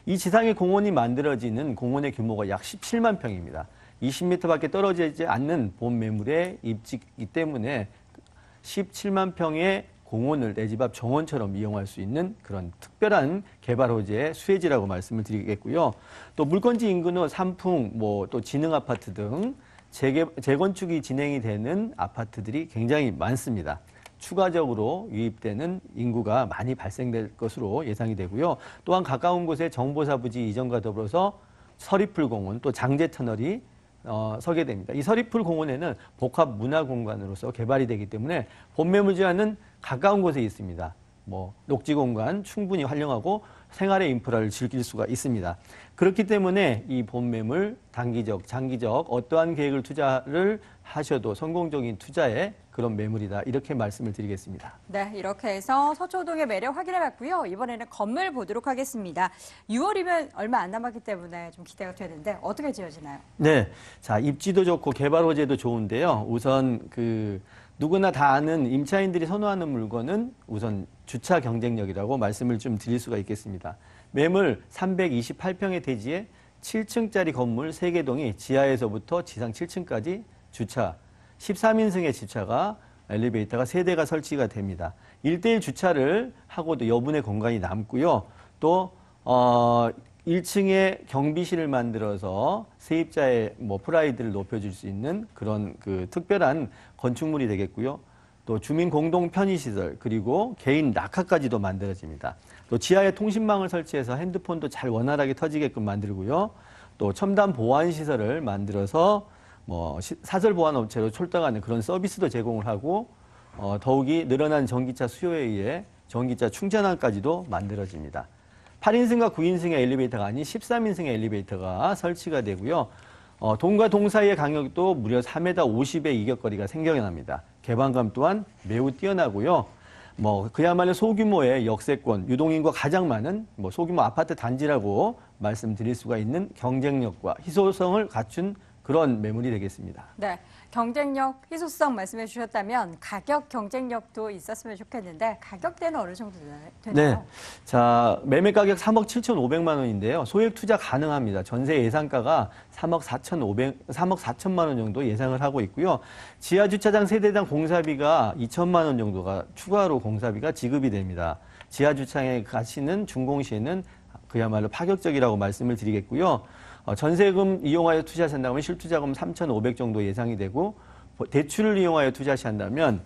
이 지상에 공원이 만들어지는 공원의 규모가 약 17만 평입니다. 20m밖에 떨어져 있지 않는 본 매물의 입지이기 때문에 17만 평의 공원을 내 집 앞 정원처럼 이용할 수 있는 그런 특별한 개발 호재의 수혜지라고 말씀을 드리겠고요. 또 물건지 인근의 삼풍, 뭐 또 지능 아파트 등 재건축이 진행이 되는 아파트들이 굉장히 많습니다. 추가적으로 유입되는 인구가 많이 발생될 것으로 예상이 되고요. 또한 가까운 곳에 정보사 부지 이전과 더불어서 서리풀 공원, 또 장제 터널이 서게 됩니다. 이 서리풀 공원에는 복합 문화 공간으로서 개발이 되기 때문에 본 매물지와는 가까운 곳에 있습니다. 뭐 녹지 공간 충분히 활용하고 생활의 인프라를 즐길 수가 있습니다. 그렇기 때문에 이 본 매물 단기적, 장기적 어떠한 계획을 투자를 하셔도 성공적인 투자의 그런 매물이다. 이렇게 말씀을 드리겠습니다. 네, 이렇게 해서 서초동의 매력 확인해봤고요. 이번에는 건물 보도록 하겠습니다. 6월이면 얼마 안 남았기 때문에 좀 기대가 되는데 어떻게 지어지나요? 네, 자 입지도 좋고 개발 호재도 좋은데요. 우선 누구나 다 아는 임차인들이 선호하는 물건은 우선 주차 경쟁력이라고 말씀을 좀 드릴 수가 있겠습니다. 매물 328평의 대지에 7층짜리 건물 3개 동이 지하에서부터 지상 7층까지 주차, 13인승의 주차가 엘리베이터가 3대가 설치가 됩니다. 1대1 주차를 하고도 여분의 공간이 남고요. 또 1층에 경비실을 만들어서 세입자의 뭐 프라이드를 높여줄 수 있는 그런 그 특별한 건축물이 되겠고요. 또 주민 공동 편의시설 그리고 개인 낙하까지도 만들어집니다. 또 지하에 통신망을 설치해서 핸드폰도 잘 원활하게 터지게끔 만들고요. 또 첨단 보안 시설을 만들어서 뭐 사설 보안 업체로 출동하는 그런 서비스도 제공을 하고 더욱이 늘어난 전기차 수요에 의해 전기차 충전함까지도 만들어집니다. 8인승과 9인승의 엘리베이터가 아닌 13인승의 엘리베이터가 설치가 되고요. 동과 동 사이의 간격도 무려 4m 50의 이격거리가 생겨납니다. 개방감 또한 매우 뛰어나고요. 뭐 그야말로 소규모의 역세권, 유동인구가 가장 많은 뭐 소규모 아파트 단지라고 말씀드릴 수가 있는 경쟁력과 희소성을 갖춘 그런 매물이 되겠습니다. 네, 경쟁력, 희소성 말씀해 주셨다면 가격 경쟁력도 있었으면 좋겠는데 가격대는 어느 정도 되나요? 네, 자 매매 가격 3억 7,500만 원인데요. 소액 투자 가능합니다. 전세 예상가가 3억 4천만 원 정도 예상을 하고 있고요. 지하 주차장 세대당 공사비가 2천만 원 정도가 추가로 공사비가 지급이 됩니다. 지하 주차장의 가치는 준공시에는 그야말로 파격적이라고 말씀을 드리겠고요. 전세금 이용하여 투자하신다면 실투자금 3,500 정도 예상이 되고 대출을 이용하여 투자하신다면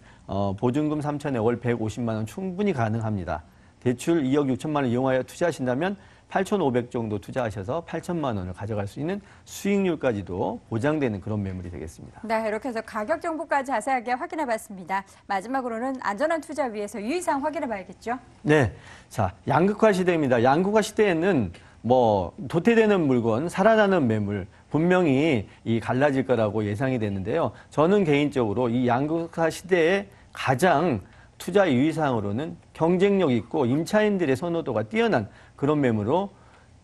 보증금 3,000에 월 150만 원 충분히 가능합니다. 대출 2억 6천만 원 이용하여 투자하신다면 8,500 정도 투자하셔서 8천만 원을 가져갈 수 있는 수익률까지도 보장되는 그런 매물이 되겠습니다. 네, 이렇게 해서 가격 정보까지 자세하게 확인해 봤습니다. 마지막으로는 안전한 투자 위해서 유의사항 확인해 봐야겠죠? 네, 자 양극화 시대입니다. 양극화 시대에는 뭐 도태되는 물건, 살아나는 매물 분명히 이 갈라질 거라고 예상이 되는데요. 저는 개인적으로 이 양극화 시대에 가장 투자 유의사항으로는 경쟁력 있고 임차인들의 선호도가 뛰어난 그런 매물로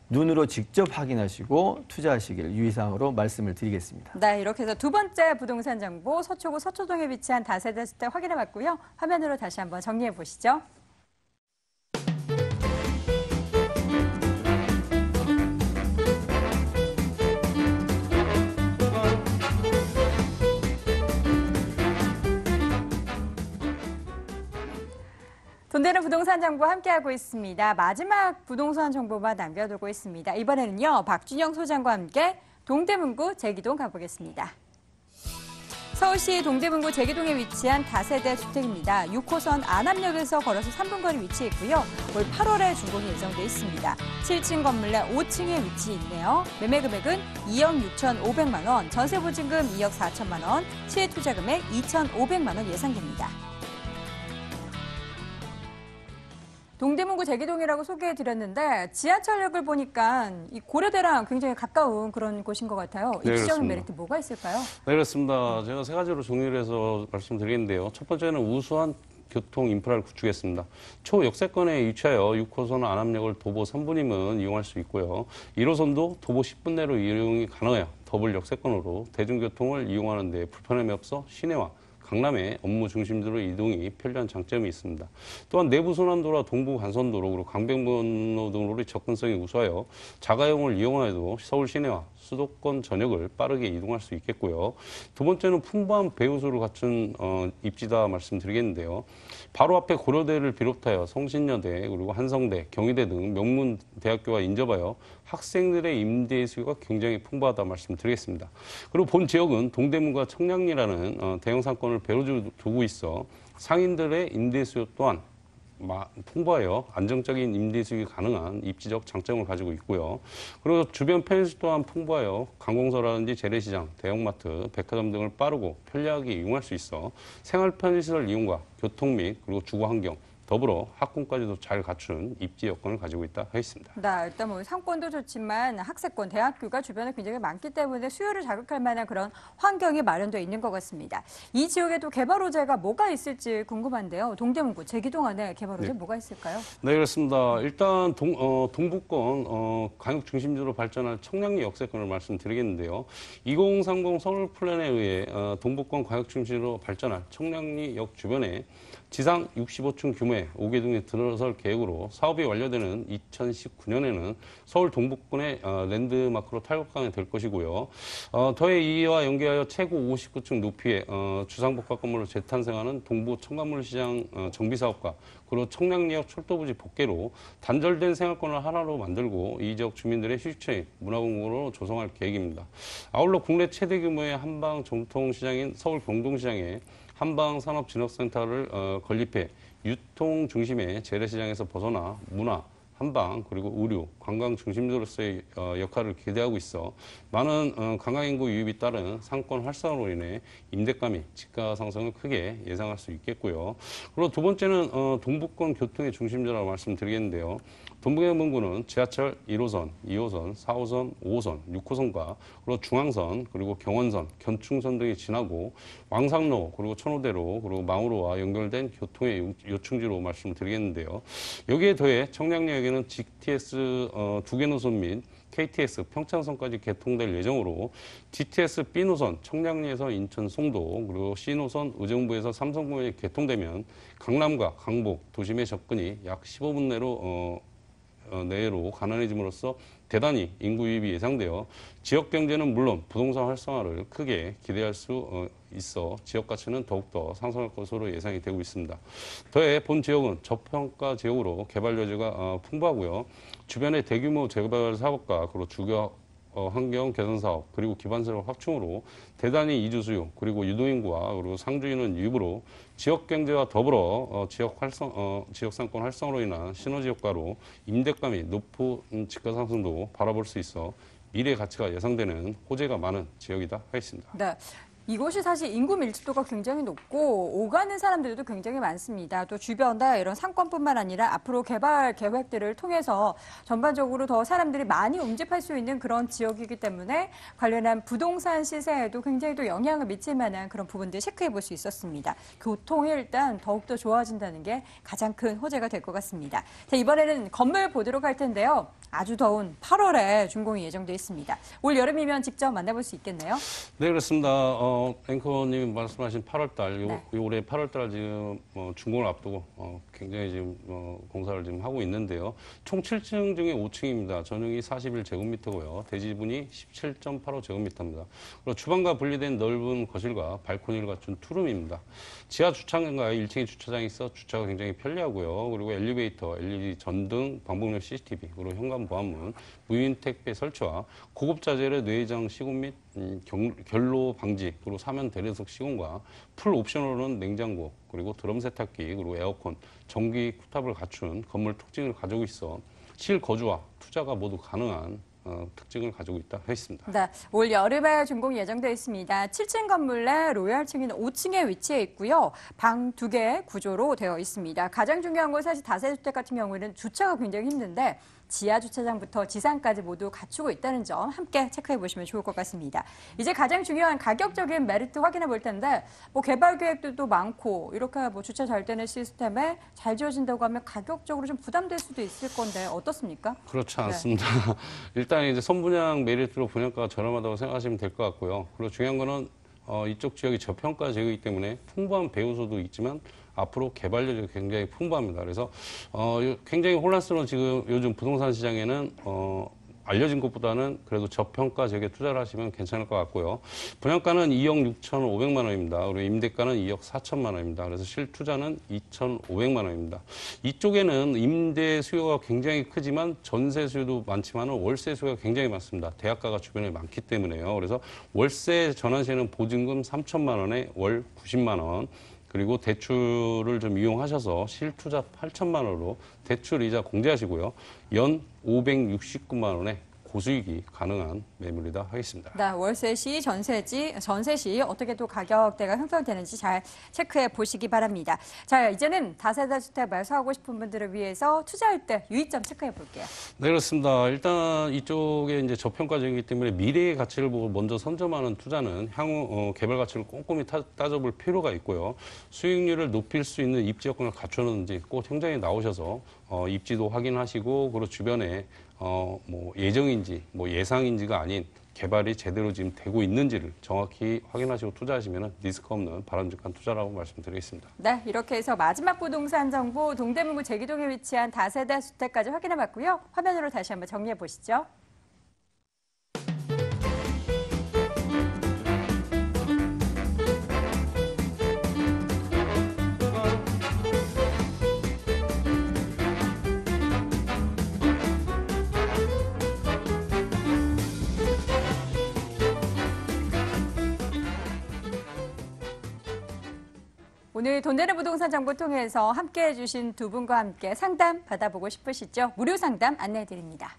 눈으로 직접 확인하시고 투자하시길 유의사항으로 말씀을 드리겠습니다. 네, 이렇게 해서 두 번째 부동산 정보 서초구 서초동에 위치한 다세대 주택 확인해 봤고요. 화면으로 다시 한번 정리해 보시죠. 돈 되는 부동산 정보 함께하고 있습니다. 마지막 부동산 정보만 남겨두고 있습니다. 이번에는요, 박준영 소장과 함께 동대문구 제기동 가보겠습니다. 서울시 동대문구 제기동에 위치한 다세대 주택입니다. 6호선 안암역에서 걸어서 3분 거리 위치해 있고요. 올 8월에 준공이 예정돼 있습니다. 7층 건물 내 5층에 위치해 있네요. 매매 금액은 2억 6,500만 원, 전세 보증금 2억 4천만 원, 시의 투자 금액 2,500만 원 예상됩니다. 동대문구 제기동이라고 소개해드렸는데 지하철역을 보니까 이 고려대랑 굉장히 가까운 그런 곳인 것 같아요. 네, 입지적인 그렇습니다. 메리트 뭐가 있을까요? 네, 그렇습니다. 제가 세 가지로 정리를 해서 말씀드리는데요. 첫 번째는 우수한 교통 인프라를 구축했습니다. 초역세권에 위치하여 6호선 안암역을 도보 3분이면 이용할 수 있고요. 1호선도 도보 10분 내로 이용이 가능해요. 더블 역세권으로 대중교통을 이용하는 데 불편함이 없어 시내와 강남의 업무 중심지로 이동이 편리한 장점이 있습니다. 또한 내부순환도로와 동부간선도로 그리고 강변북로 등으로 접근성이 우수하여 자가용을 이용하여도 서울 시내와 수도권 전역을 빠르게 이동할 수 있겠고요. 두 번째는 풍부한 배우수를 갖춘 입지다 말씀드리겠는데요. 바로 앞에 고려대를 비롯하여 성신여대 그리고 한성대, 경희대 등 명문 대학교가 인접하여 학생들의 임대 수요가 굉장히 풍부하다 말씀드리겠습니다. 그리고 본 지역은 동대문과 청량리라는 대형 상권을 배로 두고 있어 상인들의 임대 수요 또한 풍부하여 안정적인 임대 수익이 가능한 입지적 장점을 가지고 있고요. 그리고 주변 편의시설 또한 풍부하여 관공서라든지 재래시장, 대형마트, 백화점 등을 빠르고 편리하게 이용할 수 있어 생활 편의시설 이용과 교통 및 그리고 주거 환경, 더불어 학군까지도 잘 갖춘 입지 여건을 가지고 있다 하겠습니다. 네, 일단 뭐 상권도 좋지만 학세권, 대학교가 주변에 굉장히 많기 때문에 수요를 자극할 만한 그런 환경이 마련되어 있는 것 같습니다. 이 지역에도 개발 호재가 뭐가 있을지 궁금한데요. 동대문구 제기동 안에 개발 호재 뭐가 있을까요? 네, 그렇습니다. 일단 동북권 광역 중심지로 발전할 청량리 역세권을 말씀드리겠는데요. 2030 서울 플랜에 의해 동북권 광역 중심지로 발전할 청량리 역 주변에 지상 65층 규모의 5개 등에 들어설 계획으로 사업이 완료되는 2019년에는 서울 동북권의 랜드마크로 탈곡강이 될 것이고요. 더해 이와 연계하여 최고 59층 높이의 주상복합 건물로 재탄생하는 동부 첨가물시장 정비사업과 그리고 청량리역 철도부지 복개로 단절된 생활권을 하나로 만들고 이 지역 주민들의 휴식처인 문화공간으로 조성할 계획입니다. 아울러 국내 최대 규모의 한방 전통시장인 서울 경동시장에 한방산업진흥센터를 건립해 유통 중심의 재래시장에서 벗어나 문화, 한방, 그리고 의류, 관광 중심지로서의 역할을 기대하고 있어 많은 관광인구 유입이 따른 상권 활성화로 인해 임대가 및 집가 상승을 크게 예상할 수 있겠고요. 그리고 두 번째는 동북권 교통의 중심지라고 말씀드리겠는데요. 동북해문구는 지하철 1호선, 2호선, 4호선, 5호선, 6호선과 그리고 중앙선, 그리고 경원선, 견충선 등이 지나고 왕상로, 그리고 천호대로, 그리고 망우로와 연결된 교통의 요충지로 말씀드리겠는데요. 여기에 더해 청량리역에는 GTS 2개 노선 및 KTX 평창선까지 개통될 예정으로 GTS B노선 청량리에서 인천 송도 그리고 C노선 의정부에서 삼성공원이 개통되면 강남과 강북 도심의 접근이 약 15분 내로 가능해짐으로써 대단히 인구 유입이 예상되어 지역 경제는 물론 부동산 활성화를 크게 기대할 수 있어 지역 가치는 더욱더 상승할 것으로 예상이 되고 있습니다. 더해 본 지역은 저평가 지역으로 개발 여지가 풍부하고요. 주변의 대규모 재개발 사업과 그리고 주거 환경 개선 사업 그리고 기반시설 확충으로 대단히 이주 수요 그리고 유동인구와 그리고 상주인은 유입으로 지역 경제와 더불어 지역 상권 활성화로 인한 시너지 효과로 임대가 및 높은 집가 상승도 바라볼 수 있어 미래 가치가 예상되는 호재가 많은 지역이다 하겠습니다. 네. 이곳이 사실 인구 밀집도가 굉장히 높고 오가는 사람들도 굉장히 많습니다. 또 주변에 이런 상권뿐만 아니라 앞으로 개발 계획들을 통해서 전반적으로 더 사람들이 많이 움직할 수 있는 그런 지역이기 때문에 관련한 부동산 시세에도 굉장히 또 영향을 미칠 만한 그런 부분들 체크해 볼 수 있었습니다. 교통이 일단 더욱더 좋아진다는 게 가장 큰 호재가 될 것 같습니다. 자, 이번에는 건물 보도록 할 텐데요. 아주 더운 8월에 준공이 예정돼 있습니다. 올 여름이면 직접 만나볼 수 있겠네요. 네, 그렇습니다. 앵커님 말씀하신 8월달, 네. 올해 8월달 지금 준공을 앞두고 굉장히 지금 공사를 지금 하고 있는데요. 총 7층 중에 5층입니다. 전용이 41제곱미터고요. 대지분이 17.85제곱미터입니다. 그리고 주방과 분리된 넓은 거실과 발코니를 갖춘 투룸입니다. 지하 주차장과 1층에 주차장이 있어 주차가 굉장히 편리하고요. 그리고 엘리베이터, LED 전등, 방법용 CCTV, 그리고 현관 보안문, 무인 택배 설치와 고급 자재의 내장 시공 및 결로 방지, 그리고 사면 대리석 시공과 풀 옵션으로는 냉장고, 그리고 드럼 세탁기, 그리고 에어컨, 전기 쿡탑을 갖춘 건물 특징을 가지고 있어 실거주와 투자가 모두 가능한 특징을 가지고 있다 했습니다. 네, 올 여름에 준공 예정되어 있습니다. 7층 건물 내 로얄층인 5층에 위치해 있고요. 방 2개 구조로 되어 있습니다. 가장 중요한 건 사실 다세주택 같은 경우에는 주차가 굉장히 힘든데 지하 주차장부터 지상까지 모두 갖추고 있다는 점 함께 체크해 보시면 좋을 것 같습니다. 이제 가장 중요한 가격적인 메리트 확인해 볼 텐데 개발 계획들도 많고 이렇게 주차 잘 되는 시스템에 잘 지어진다고 하면 가격적으로 좀 부담될 수도 있을 건데 어떻습니까? 그렇지 않습니다. 네. 일단 이제 선분양 메리트로 분양가가 저렴하다고 생각하시면 될 것 같고요. 그리고 중요한 거는 이쪽 지역이 저평가 지역이기 때문에 풍부한 배우소도 있지만 앞으로 개발 여지가 굉장히 풍부합니다. 그래서 굉장히 혼란스러운 지금 요즘 부동산 시장에는 알려진 것보다는 그래도 저평가 지역에 투자를 하시면 괜찮을 것 같고요. 분양가는 2억 6,500만 원입니다. 그리고 임대가는 2억 4천만 원입니다. 그래서 실투자는 2,500만 원입니다. 이쪽에는 임대 수요가 굉장히 크지만 전세 수요도 많지만 월세 수요가 굉장히 많습니다. 대학가가 주변에 많기 때문에요. 그래서 월세 전환시에는 보증금 3천만 원에 월 90만 원, 그리고 대출을 좀 이용하셔서 실투자 8천만 원으로 대출 이자 공제하시고요. 연 569만 원에 고수익이 가능한 매물이다 하겠습니다. 네, 월세 시, 전세 시 어떻게 또 가격대가 형성되는지 잘 체크해 보시기 바랍니다. 자, 이제는 다세대 주택 매수하고 싶은 분들을 위해서 투자할 때 유의점 체크해 볼게요. 네, 그렇습니다. 일단 이쪽에 이제 저평가적이기 때문에 미래의 가치를 보고 먼저 선점하는 투자는 향후 개발 가치를 꼼꼼히 따져볼 필요가 있고요. 수익률을 높일 수 있는 입지 여건을 갖추는지 꼭 현장에 나오셔서 입지도 확인하시고 그리고 주변에 뭐 예정인지 뭐 예상인지가 아닌 개발이 제대로 지금 되고 있는지를 정확히 확인하시고 투자하시면 리스크 없는 바람직한 투자라고 말씀드리겠습니다. 네, 이렇게 해서 마지막 부동산 정보 동대문구 제기동에 위치한 다세대 주택까지 확인해봤고요. 화면으로 다시 한번 정리해 보시죠. 오늘 돈 되는 부동산 정보 통해서 함께해 주신 두 분과 함께 상담 받아보고 싶으시죠? 무료 상담 안내해드립니다.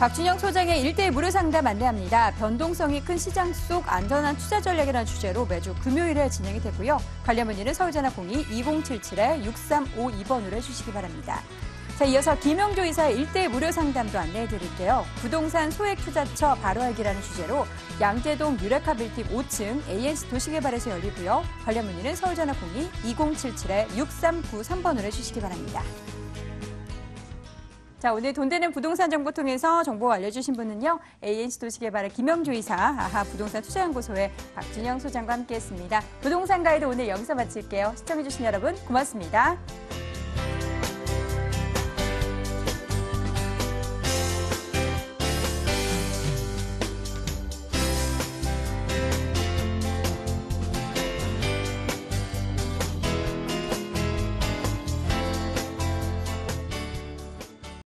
박준영 소장의 1대1 무료 상담 안내합니다. 변동성이 큰 시장 속 안전한 투자 전략이라는 주제로 매주 금요일에 진행이 되고요. 관련 문의는 서울전화 02-2077-6352번으로 해주시기 바랍니다. 자, 이어서 김영조 이사의 1대1 무료 상담도 안내해드릴게요. 부동산 소액투자처 바로 알기라는 주제로 양재동 유레카 빌딩 5층 ANC 도시개발에서 열리고요. 관련 문의는 서울전화 02-2077-6393번으로 해주시기 바랍니다. 자, 오늘 돈 되는 부동산 정보 통해서 정보 알려주신 분은요. ANC 도시개발의 김영조 이사, 아하 부동산 투자연구소의 박준영 소장과 함께했습니다. 부동산 가이드 오늘 여기서 마칠게요. 시청해주신 여러분 고맙습니다.